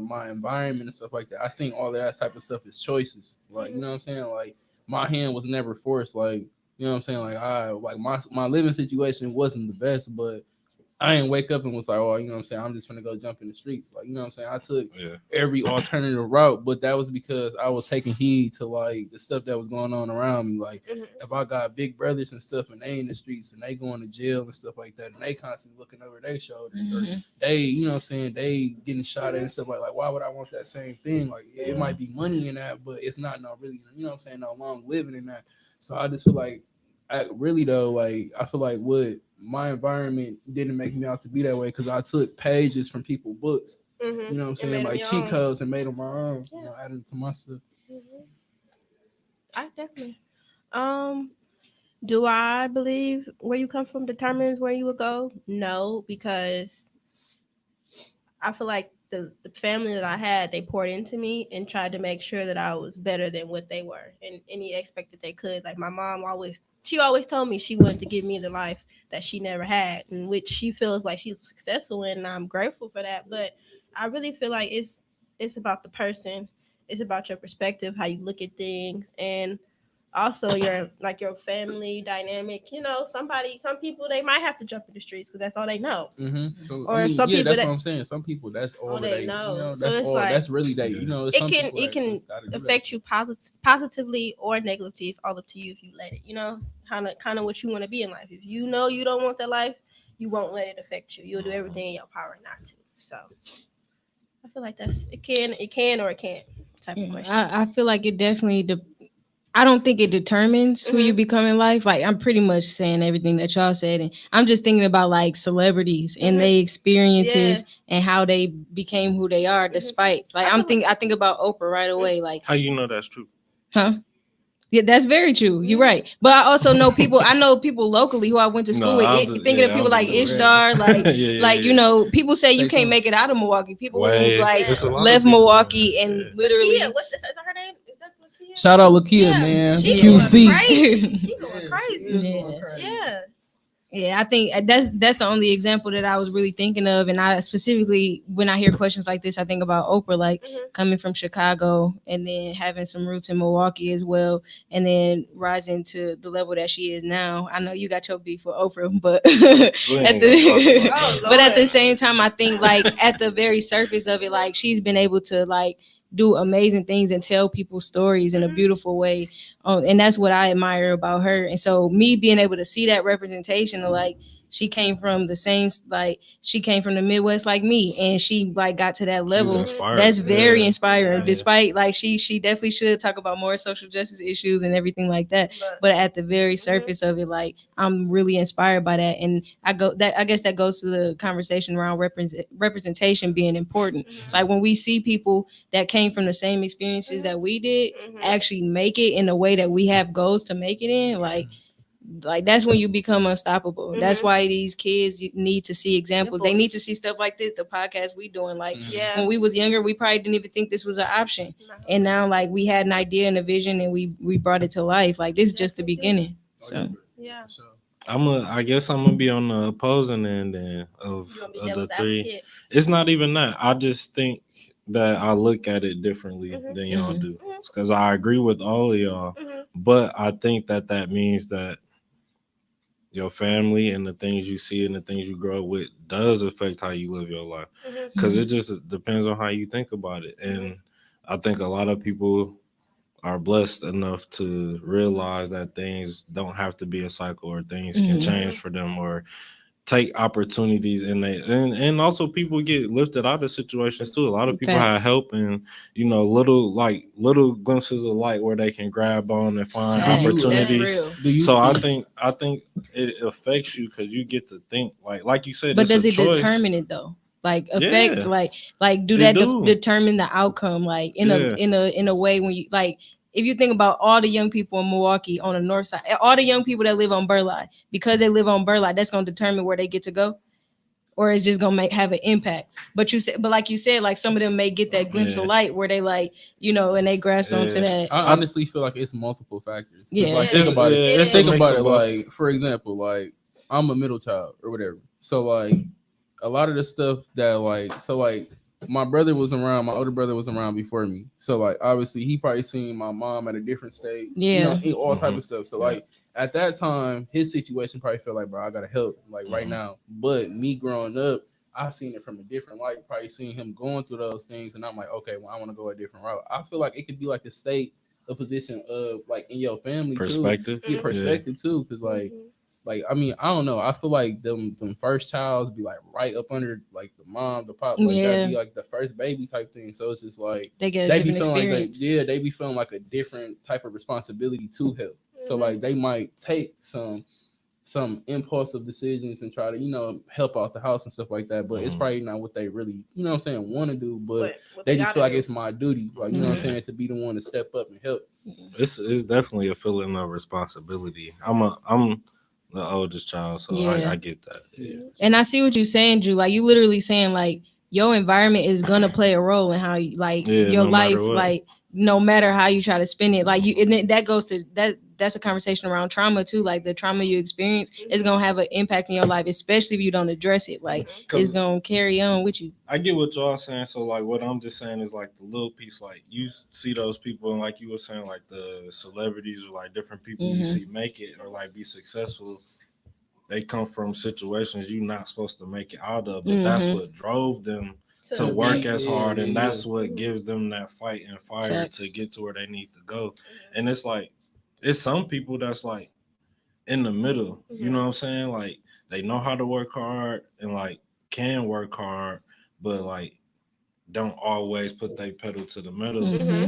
my environment and stuff like that. I seen all of that type of stuff as choices. Like, you know what I'm saying? Like my hand was never forced. Like, you know what I'm saying? Like my living situation wasn't the best, but I didn't wake up and was like, oh, you know what I'm saying? I'm just gonna go jump in the streets. Like, you know what I'm saying? I took every alternative route, but that was because I was taking heed to like the stuff that was going on around me. Like if I got big brothers and stuff and they in the streets and they going to jail and stuff like that, and they constantly looking over their shoulders, or they, you know what I'm saying, they getting shot at and stuff like why would I want that same thing? Like it might be money in that, but it's not really, you know what I'm saying, no long living in that. So I just feel like I feel like what my environment didn't make me out to be that way because I took pages from people's books, you know what I'm saying, like cheat codes and made them my own, you know, added to my stuff. I definitely. Do I believe where you come from determines where you will go? No, because I feel like the family that I had, they poured into me and tried to make sure that I was better than what they were in any aspect that they could. Like my mom always told me she wanted to give me the life that she never had, and which she feels like she was successful in, and I'm grateful for that. But I really feel like it's about the person, it's about your perspective, how you look at things, and also your family dynamic. You know, some people they might have to jump in the streets because that's all they know. So or some people that's what I'm saying. Some people that's all they know. You know, so that's all. Like, that's really they. You know, it can affect you positively or negatively. It's all up to you if you let it. You know, kind of what you want to be in life. If you know you don't want that life, you won't let it affect you. You'll do everything in your power not to. So I feel like it can or it can't type of question. I feel like it definitely. I don't think it determines who you become in life. Like I'm pretty much saying everything that y'all said, and I'm just thinking about like celebrities and their experiences and how they became who they are, despite. Like I think about Oprah right away. Like how you know that's true? Huh? Yeah, that's very true. You're right. But I also know people. I know people locally who I went to school with. Thinking of people like Ishtar, like you know, people say you can't make it out of Milwaukee. People who like left Milwaukee and literally. What's this? Is that her name? Shout out Lakia, man. She QC. She going crazy. Yeah, I think that's the only example that I was really thinking of. And I specifically, when I hear questions like this, I think about Oprah, like coming from Chicago and then having some roots in Milwaukee as well, and then rising to the level that she is now. I know you got your beef with Oprah, but at the same time, I think like at the very surface of it, like she's been able to like do amazing things and tell people stories in a beautiful way. And that's what I admire about her. And so me being able to see that representation of like, she came from the same, like she came from the Midwest like me, and she like got to that level. That's very inspiring. Despite like she definitely should talk about more social justice issues and everything like that. But at the very surface of it, like I'm really inspired by that. And I guess that goes to the conversation around representation being important. Like when we see people that came from the same experiences that we did actually make it in the way that we have goals to make it in, like Like that's when you become unstoppable. That's Mhm. why these kids need to see examples. They need to see stuff like this, the podcast we doing. Like Yeah. when we was younger, we probably didn't even think this was an option. No. And now like we had an idea and a vision and we brought it to life. Like this is just the beginning. So Yeah. I guess I'm gonna be on the opposing end then of You want to be the devil's three. advocate? It's not even that. I just think that I look at it differently Mhm. than y'all Mhm. do, because I agree with all of y'all. Mhm. But I think that means that your family and the things you see and the things you grow up with does affect how you live your life, Mhm. because it just depends on how you think about it. And I think a lot of people are blessed enough to realize that things don't have to be a cycle, or things can Mhm. change for them, or take opportunities, and also people get lifted out of situations too. A lot of people have Facts. help, and little glimpses of light where they can grab on and find Facts. That's opportunities. real. Do you? So I do- think it affects you because you get to think like you said. But It's does a it choice. determine it though? Like affect Yeah. like do It that do. determine the outcome? Like Yeah. in a way when you like if you think about all the young people in Milwaukee on the north side, all the young people that live on Burleigh, because they live on Burleigh, that's gonna determine where they get to go, or it's just gonna have an impact. But like you said, like some of them may get that glimpse of Yeah. light where they like and they grasp onto Yeah. that. I honestly feel like it's multiple factors. 'Cause, Yeah. like think It's- about it. yeah, it's a Think mix about of it. both. Like for example, like I'm a middle child or whatever. So like a lot of the stuff that like my brother was around, my older brother was around before me. So like obviously he probably seen my mom at a different state. Yeah. All type Mhm. of stuff. So Yeah. like at that time, his situation probably felt like, bro, I gotta help like right Mhm. now. But me growing up, I seen it from a different light. Probably seen him going through those things, and I'm like, okay, well, I want to go a different route. I feel like it could be like the state, a position of like in your family Perspective. too, get perspective too, because Mhm. like I mean I don't know. I feel like them first childs be like right up under like the mom, the pop, like Yeah. that be like the first baby type thing. So it's just like They get a they be different feeling experience. like they be feeling like a different type of responsibility to help. So like they might take some impulsive decisions and try to help out the house and stuff like that, but it's Mhm. probably not what they really what I'm saying want to do, but what they just feel gotta like do. it's my duty, like what I'm Yeah. saying, to be the one to step up and help. It's definitely a feeling of responsibility. I'm the oldest child, so Yeah. I get that. Yeah. And I see what you're saying, Drew. Like you literally saying like your environment is gonna play a role in how you like Yeah, your no matter life, what. like no matter how you try to spin it. Like you and then that goes to that's a conversation around trauma too. Like the trauma you experience is gonna have an impact in your life, especially if you don't address it. Like it's gonna carry on with you. I get what y'all saying. So like what I'm just saying is like the little piece, like you see those people, and like you were saying, like the celebrities or like different people you see make it or like be successful. They come from situations you're not supposed to make it out of, but that's what drove them to work as hard, and that's what gives them that fight and fire Facts. to get to where they need to go. And it's like it's some people that's like in the middle, you know what I'm saying? Like they know how to work hard and like can work hard, but like don't always put their pedal to the metal,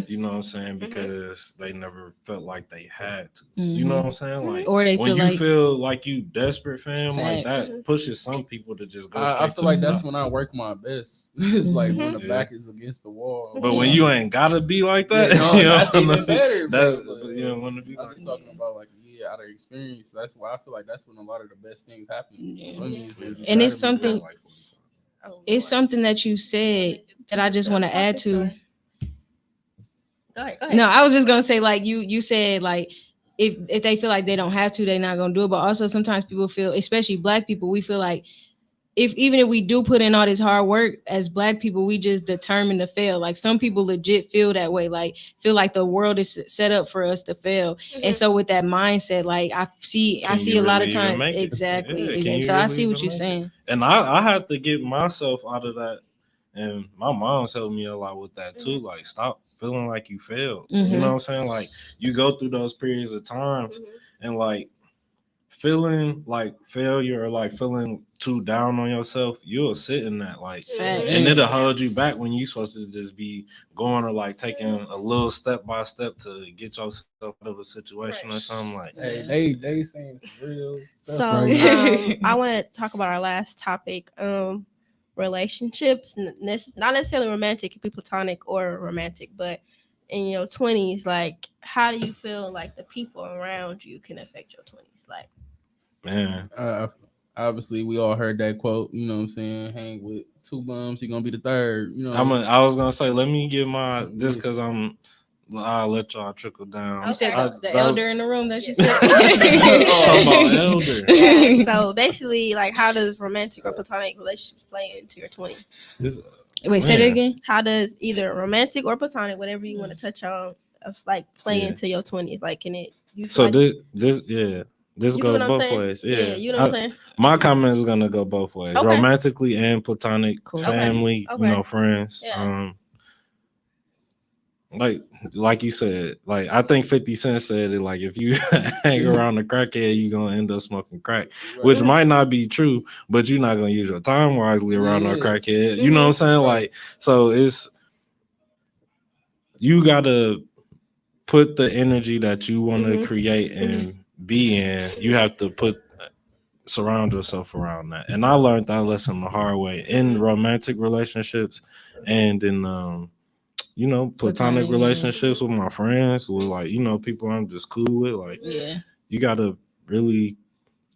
you know what I'm saying? Because they never felt like they had to. You know what I'm saying? Like Or they when feel you like feel like you desperate, fam, like Facts. that pushes some people to just go I straight feel to like the that's top. when I work my best. It's like when the Yeah. back is against the wall. But when you ain't gotta be like that, Yeah, no, you know, that's even better. But you don't want to be I'm like just talking about like out of experience. That's why I feel like that's when a lot of the best things happen. Yeah. For me, is when you And try it's to be something- better. it's something that you said that I just want to add to. Go ahead. No, I was just gonna say like you said like if they feel like they don't have to, they're not gonna do it. But also sometimes people feel, especially Black people, we feel like even if we do put in all this hard work as Black people, we just determined to fail. Like some people legit feel that way, like feel like the world is set up for us to fail. And so with that mindset, like I see a lot of times exactly. So I see what you're saying. And I have to get myself out of that. And my mom's helped me a lot with that too. Like stop feeling like you failed. You know what I'm saying? Like you go through those periods of times and like feeling like failure or like feeling too down on yourself, you'll sit in that like and it'll hold you back when you supposed to just be going or like taking a little step by step to get yourself out of a situation or something like Hey, they saying some real stuff So right now. I want to talk about our last topic, relationships. Not necessarily romantic, it could be platonic or romantic, but in your 20s, like how do you feel like the people around you can affect your 20s? like? Man, Obviously, we all heard that quote. You know what I'm saying? Hang with two bums, you're gonna be the third. You know. I was gonna say, let me get my just because I'll let y'all trickle down. You said Okay. the elder in the room that you said. Talking about elder. Yeah, so basically, like, how does romantic or platonic relationships play into your 20s? Wait, say that again. How does either romantic or platonic, whatever you want to touch on, like play into your 20s? Like, can it? So like, this goes both ways. Yeah, you know what I'm saying. My comment is gonna go both ways, Okay. romantically and platonic, Cool. family, Okay. friends. Yeah. Like you said, like I think 50 Cent said it, like if you hang around a crackhead, you're gonna end up smoking crack, which might not be true, but you're not gonna use your time wisely around a crackhead. You know what I'm saying? Like, so you gotta put the energy that you want to create and be in. You have to surround yourself around that. And I learned that lesson the hard way in romantic relationships and in platonic relationships with my friends, with like, people I'm just cool with. Like, you gotta really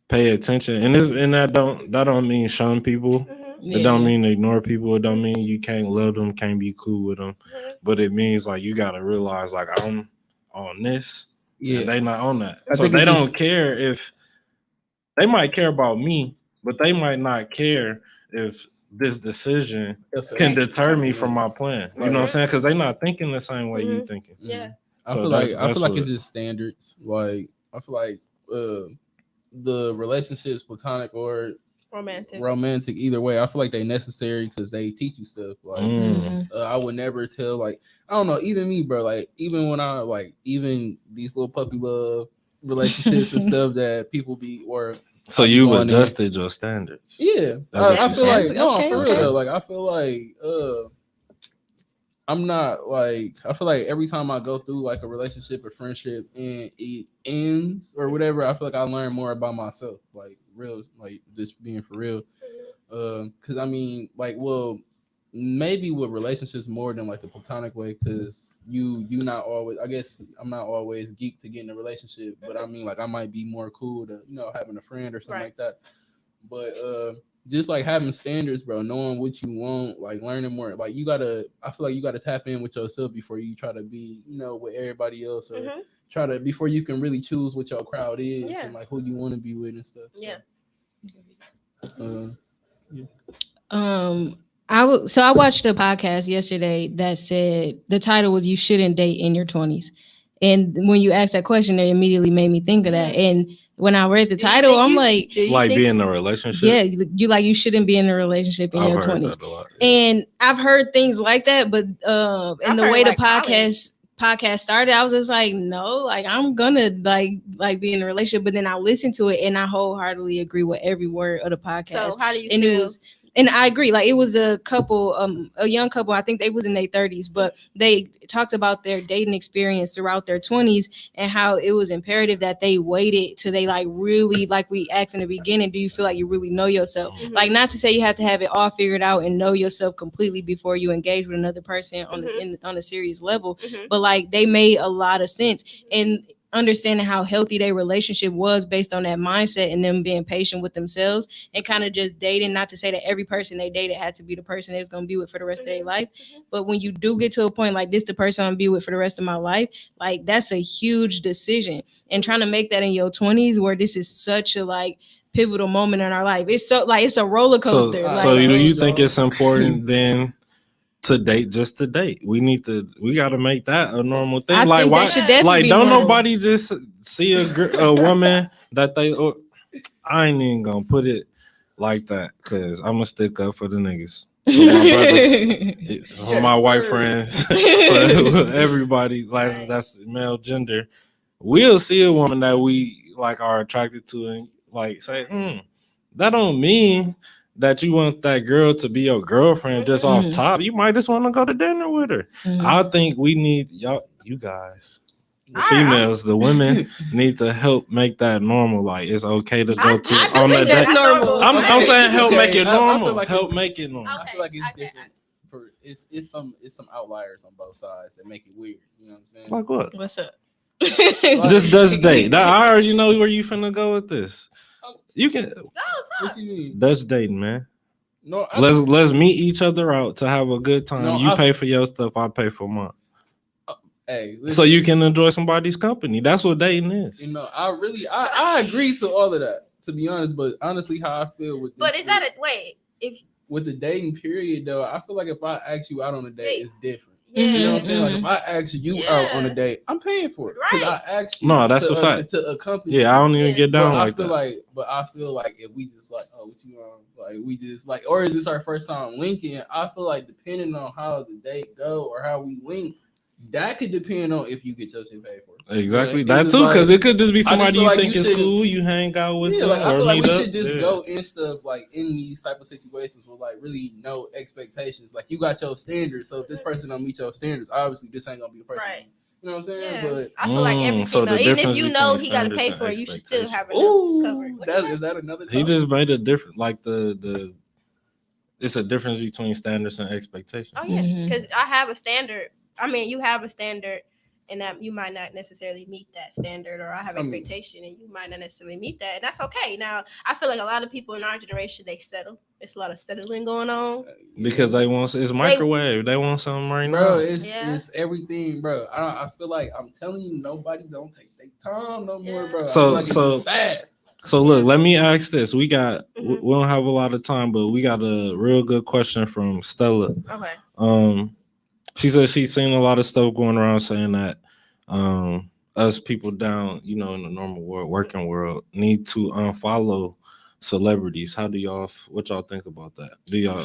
pay attention. And that don't mean shun people. It don't mean ignore people. It don't mean you can't love them, can't be cool with them. But it means like you gotta realize like I'm on this, and they not on that. So they don't care if they might care about me, but they might not care if this decision can deter me from my plan. You know what I'm saying? Because they're not thinking the same way you thinking. Yeah. I feel like it's just standards. Like I feel like the relationships, platonic or romantic, either way, I feel like they necessary because they teach you stuff. Like I would never tell, like, I don't know, even me, bro. Like even when I even these little puppy love relationships and stuff that people be or. So you adjusted your standards. Yeah, I feel like for real though. Like I feel like I'm not like I feel like every time I go through like a relationship or friendship and it ends or whatever, I feel like I learn more about myself. Like real, like just being for real. Because I mean, like, well, maybe with relationships more than like the platonic way, because you not always. I guess I'm not always geek to get in a relationship, but I mean, like, I might be more cool to having a friend or something like that. But just like having standards, bro, knowing what you want, like learning more. Like I feel like you gotta tap in with yourself before you try to be, with everybody else, or before you can really choose what your crowd is and like who you want to be with and stuff. I watched a podcast yesterday that said the title was "You Shouldn't Date in Your 20s," and when you asked that question, it immediately made me think of that. And when I read the title, I'm like be in a relationship. Yeah, you shouldn't be in a relationship in your 20s. And I've heard things like that, but in the way the podcast started, I was just like, no, like I'm gonna like be in a relationship. But then I listened to it and I wholeheartedly agree with every word of the podcast. So how do you feel? And I agree. Like it was a couple, a young couple. I think they was in their 30s, but they talked about their dating experience throughout their 20s and how it was imperative that they waited till they like really, like we asked in the beginning, do you feel like you really know yourself? Like not to say you have to have it all figured out and know yourself completely before you engage with another person on a serious level. But like they made a lot of sense. And understanding how healthy their relationship was based on that mindset and them being patient with themselves and kind of just dating, not to say that every person they dated had to be the person they was going to be with for the rest of their life. But when you do get to a point like this, the person I'm going to be with for the rest of my life, like that's a huge decision. And trying to make that in your 20s where this is such a like pivotal moment in our life. It's so like, it's a roller coaster. So do you think it's important then to date just to date? We got to make that a normal thing. Like why? Like don't nobody just see a woman that they. I ain't even gonna put it like that because I'm gonna stick up for the niggas, for my brothers, for my white friends, for everybody. That's male gender. We'll see a woman that we like are attracted to and like say, that don't mean that you want that girl to be your girlfriend just off top. You might just want to go to dinner with her. I think we need you guys, the females, the women need to help make that normal. Like it's okay to go to on the date. Normal. I'm saying help make it normal. Like help make it normal. I feel like it's different. It's some outliers on both sides that make it weird. You know what I'm saying? Like what? What's up? Just Dutch date. Now, I already know where you finna go with this. You can What you mean? Dutch dating, man. No, Let's meet each other out to have a good time. No, you pay for your stuff, I pay for mine. Hey, listen, so you can enjoy somebody's company. That's what dating is. You know, I agree to all of that, to be honest. But honestly, how I feel with this, but is that a wait? If with the dating period though, I feel like if I ask you out on a date, it's different. Yeah. You know what I'm saying? Like if I ask you out on a date, I'm paying for it because I asked you. No, that's a fact. To accompany. Yeah, I don't even get down like that. But I feel like if we just like, oh, what you want? Like we just like, or is this our first time linking? I feel like depending on how the date go or how we link, that could depend on if you get your shit paid for. Exactly, that too, because it could just be somebody you think is cool. You hang out with them, like I feel like we should just go in stuff like in these type of situations with like really no expectations. Like you got your standards, so if this person don't meet your standards, obviously this ain't gonna be the person. Right. You know what I'm saying? Yeah. But I feel like every female, even if you know he got to pay for it, you should still have enough covered. Is that another? He just made a difference. Like the it's a difference between standards and expectations. Oh yeah, because I have a standard. I mean, you have a standard, and that you might not necessarily meet that standard, or I have expectation, and you might not necessarily meet that, and that's okay. Now, I feel like a lot of people in our generation, they settle. It's a lot of settling going on because they want it's microwave. They want something right now. Bro, it's everything, bro. I feel like I'm telling you, nobody don't take their time no more, bro. So it's fast. So look, let me ask this. We got we don't have a lot of time, but we got a real good question from Stella. Okay. She said she's seen a lot of stuff going around saying that us people down, in the normal world, working world, need to unfollow celebrities. What y'all think about that?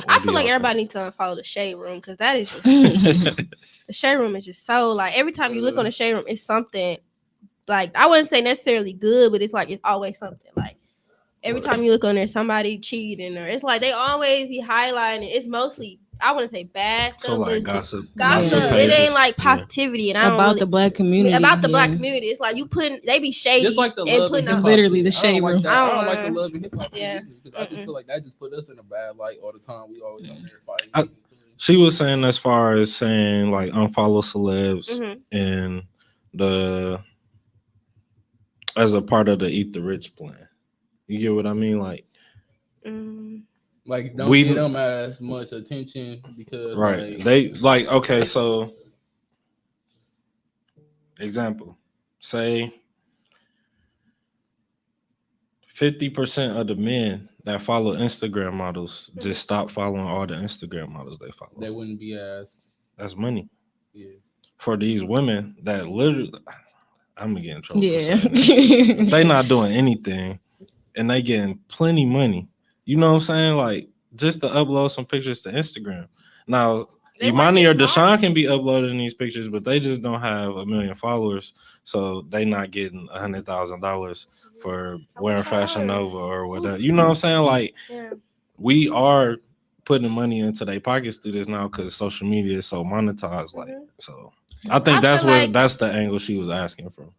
I feel like everybody needs to unfollow the Shade Room because that is just the Shade Room is just so like every time you look on the Shade Room, it's something like I wouldn't say necessarily good, but it's like it's always something like every time you look on there, somebody cheating or it's like they always be highlighting. It's mostly I wouldn't say bad stuff, so like but gossip. It ain't like positivity and I don't about the black community. About the black community, it's like you they be shady. Just like the love and hip-hop. Literally the Shade Room. I don't like the love and hip hop. Yeah, because I just feel like that just put us in a bad light all the time. We always on there fighting. She was saying as far as saying like unfollow celebs and as a part of the Eat the Rich plan. You get what I mean? Like don't give them as much attention because okay, so example, say 50% of the men that follow Instagram models just stop following all the Instagram models they follow. They wouldn't be that's money. Yeah. For these women that literally I'm gonna get in trouble. Yeah. They not doing anything and they getting plenty money. You know what I'm saying? Like just to upload some pictures to Instagram. Now, Imani or Deshaun can be uploading these pictures, but they just don't have 1 million followers, so they not getting $100,000 for wearing Fashion Nova or whatever. You know what I'm saying? Like we are putting money into their pockets through this now because social media is so monetized. Like so, I think that's the angle she was asking from.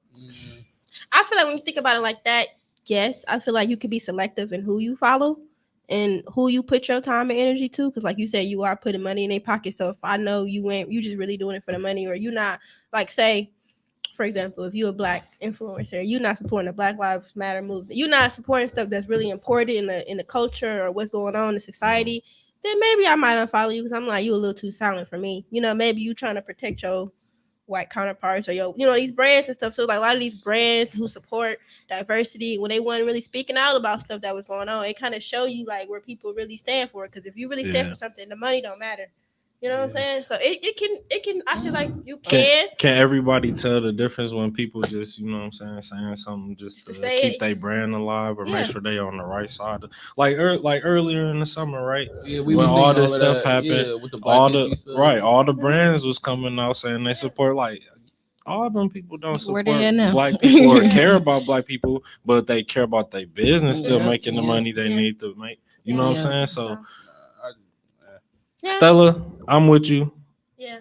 I feel like when you think about it like that. Yes, I feel like you could be selective in who you follow and who you put your time and energy to. Because like you said, you are putting money in their pocket. So if I know you just really doing it for the money or you not like say, for example, if you're a black influencer, you're not supporting the Black Lives Matter movement. You're not supporting stuff that's really important in the culture or what's going on in society. Then maybe I might unfollow you because I'm like, you a little too silent for me. Maybe you trying to protect your white counterparts or these brands and stuff. So like a lot of these brands who support diversity, when they weren't really speaking out about stuff that was going on, it kind of show you like where people really stand for it. Because if you really stand for something, the money don't matter. You know what I'm saying? So it can I feel like you can. Can everybody tell the difference when people just, saying something just to keep their brand alive or make sure they on the right side? Like earlier in the summer, right? Yeah, we when all this all stuff happened, with the all the brands was coming out saying they support like all them people don't support black people or care about black people, but they care about their business still making the money they need to make. You know what I'm saying? So Stella, I'm with you. Yeah.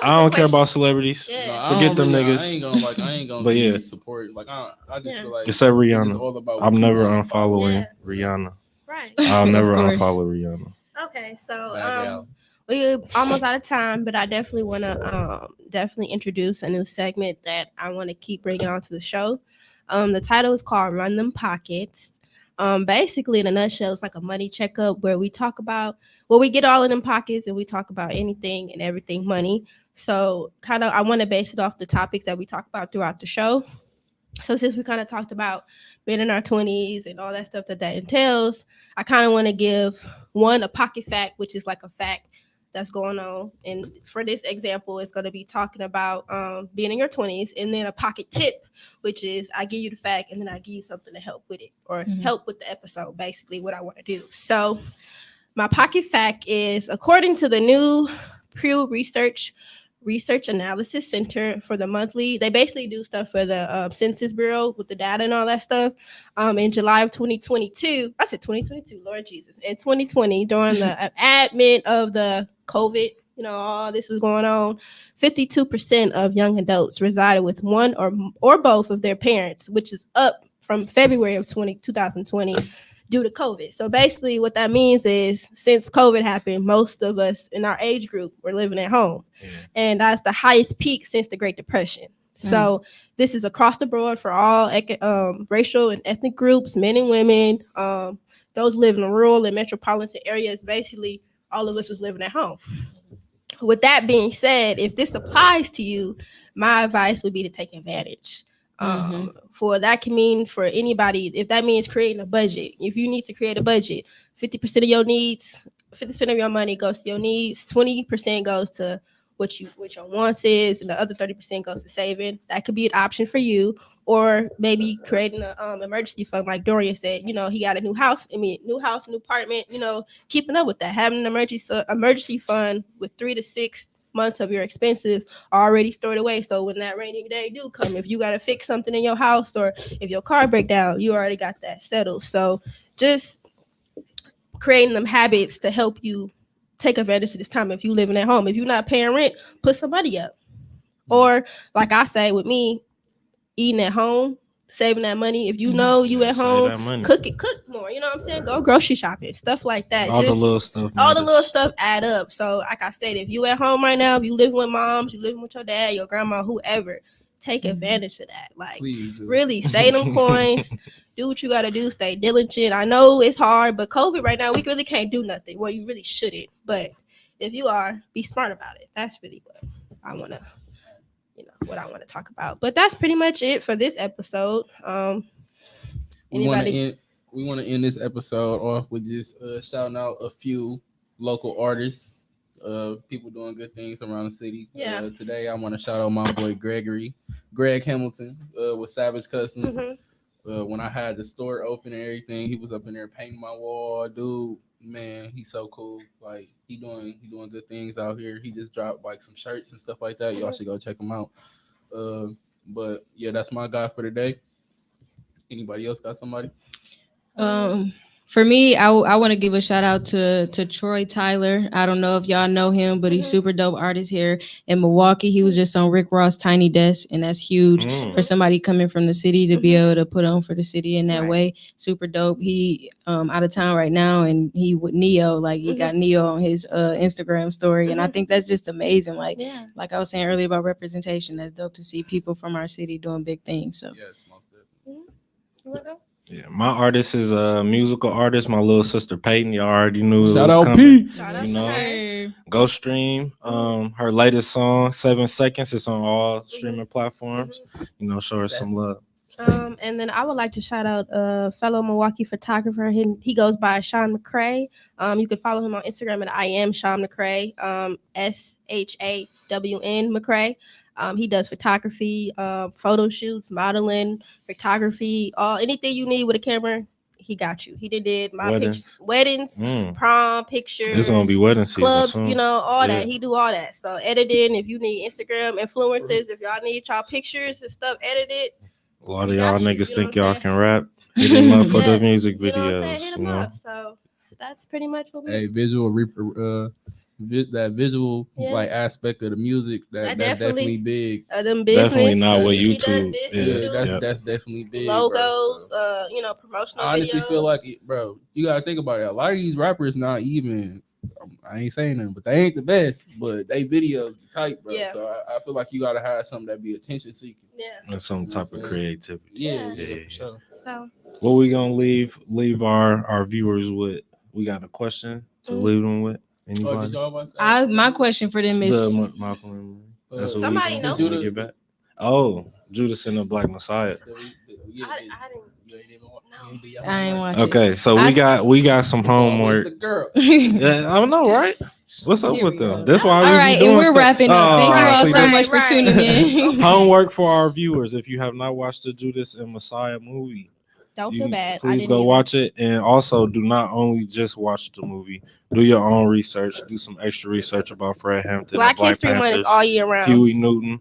I don't care about celebrities. Yeah. Forget them niggas. I ain't gonna but support. Like I just feel like except Rihanna. All about I'm never unfollowing Rihanna. Right. I'll never unfollow Rihanna. Okay, so we're almost out of time, but I definitely want to definitely introduce a new segment that I want to keep bringing onto the show. The title is called "Run Them Pockets." Basically, in a nutshell, it's like a money checkup where we talk about we get all in them pockets and we talk about anything and everything money. So, kind of, I want to base it off the topics that we talk about throughout the show. So since we kind of talked about being in our 20s and all that stuff that entails, I kind of want to give one a pocket fact, which is like a fact that's going on. And for this example, it's going to be talking about being in your 20s, and then a pocket tip, which is I give you the fact and then I give you something to help with it or help with the episode, basically what I want to do. So my pocket fact is, according to the new Pew Research Analysis Center for the monthly, they basically do stuff for the Census Bureau with the data and all that stuff. In July of 2022, I said 2022, Lord Jesus, in 2020, during the admin of the COVID, all this was going on, 52% of young adults resided with one or both of their parents, which is up from February of 2020 due to COVID. So basically what that means is, since COVID happened, most of us in our age group were living at home. And that's the highest peak since the Great Depression. So this is across the board for all racial and ethnic groups, men and women, those live in rural and metropolitan areas. Basically, all of us was living at home. With that being said, if this applies to you, my advice would be to take advantage. For that can mean for anybody, if that means creating a budget. If you need to create a budget, 50% of your needs, 50% of your money goes to your needs, 20% goes to what your wants is, and the other 30% goes to saving. That could be an option for you. Or maybe creating an emergency fund, like Dorian said. He got a new house, new apartment. Keeping up with that, having an emergency fund with 3 to 6 months of your expenses already stored away. So when that rainy day do come, if you got to fix something in your house or if your car break down, you already got that settled. So just creating them habits to help you take advantage of this time. If you living at home, if you're not paying rent, put some money up. Or like I say with me, eating at home, saving that money. If you know you at home, cook more. You know what I'm saying? Go grocery shopping, stuff like that. All the little stuff add up. So like I said, if you at home right now, if you living with moms, you living with your dad, your grandma, whoever, take advantage of that. Like, really save them coins. Do what you got to do. Stay diligent. I know it's hard, but COVID right now, we really can't do nothing. Well, you really shouldn't. But if you are, be smart about it. That's really what I want to talk about. But that's pretty much it for this episode. We want to end this episode off with just shouting out a few local artists, people doing good things around the city. Today I want to shout out my boy Greg Hamilton with Savage Customs. When I had the store open and everything, he was up in there painting my wall. Dude, man, he's so cool. Like, he doing good things out here. He just dropped like some shirts and stuff like that. Y'all should go check him out. But yeah, that's my guy for today. Anybody else got somebody? For me, I want to give a shout out to Troy Tyler. I don't know if y'all know him, but he's super dope artist here in Milwaukee. He was just on Rick Ross' Tiny Desk, and that's huge for somebody coming from the city to be able to put on for the city in that way. Super dope. He out of town right now, and he with Neo, like he got Neo on his Instagram story, and I think that's just amazing. Like I was saying earlier about representation, that's dope to see people from our city doing big things. So yes, most definitely. Yeah, my artist is a musical artist. My little sister Peyton, y'all already knew. Shout out coming. Pete. Shout out Go stream her latest song, 7 Seconds. It's on all streaming platforms. Show her some love. And then I would like to shout out a fellow Milwaukee photographer. He goes by Sean McCrae. You can follow him on Instagram at I am Sean McCrae, SHAWN McCrae. He does photography, photo shoots, modeling, photography, anything you need with a camera. He got you. He did my weddings, prom pictures. It's gonna be wedding season clubs, soon. All that. He do all that. So editing, if you need Instagram influencers, if y'all need y'all pictures and stuff edited. A lot of y'all niggas think y'all can rap. Hit him up for the music videos. Hit him up. So that's pretty much what we. Hey, that visual like aspect of the music that's definitely big. Them business, definitely not what YouTube. That's definitely big. Logos, promotional. I honestly feel like, bro, you gotta think about it. A lot of these rappers not even. I ain't saying nothing, but they ain't the best. But they videos be tight, bro. Yeah. So I feel like you gotta have something that be attention seeking. Yeah. And some type of creativity. Yeah, Yeah. for sure. So What we gonna leave our viewers with? We got a question to leave them with. Oh, did Anybody? y'all watch that? My question for them is Malcolm and Marie. That's what Somebody we know. gonna when we get back. Oh, Judas and the Black Messiah. I didn't. I ain't watching. Okay, so we got some homework. The girl. Yeah, I don't know, right? What's up Here with we them? go. That's why we All be right, doing and we're stuff. wrapping up. Thank you all see, so that- much for tuning in. Homework for our viewers. If you have not watched the Judas and Messiah movie, Don't feel bad. Please go watch it, and also do not only just watch the movie. Do your own research. Do some extra research about Fred Hampton. Black Black History Month is Panthers, all year round. Huey Newton.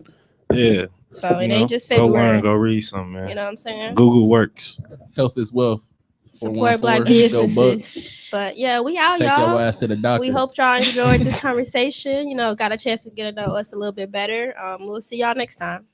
Yeah. So it You ain't know, just go February. learn, go read something, man. You know what I'm saying? Google works. Health is wealth. Support Black 414, go businesses. Bucks. But yeah, we out, Take y'all. your ass to the doctor. We hope y'all enjoyed this conversation. Got a chance to get to know us a little bit better. We'll see y'all next time.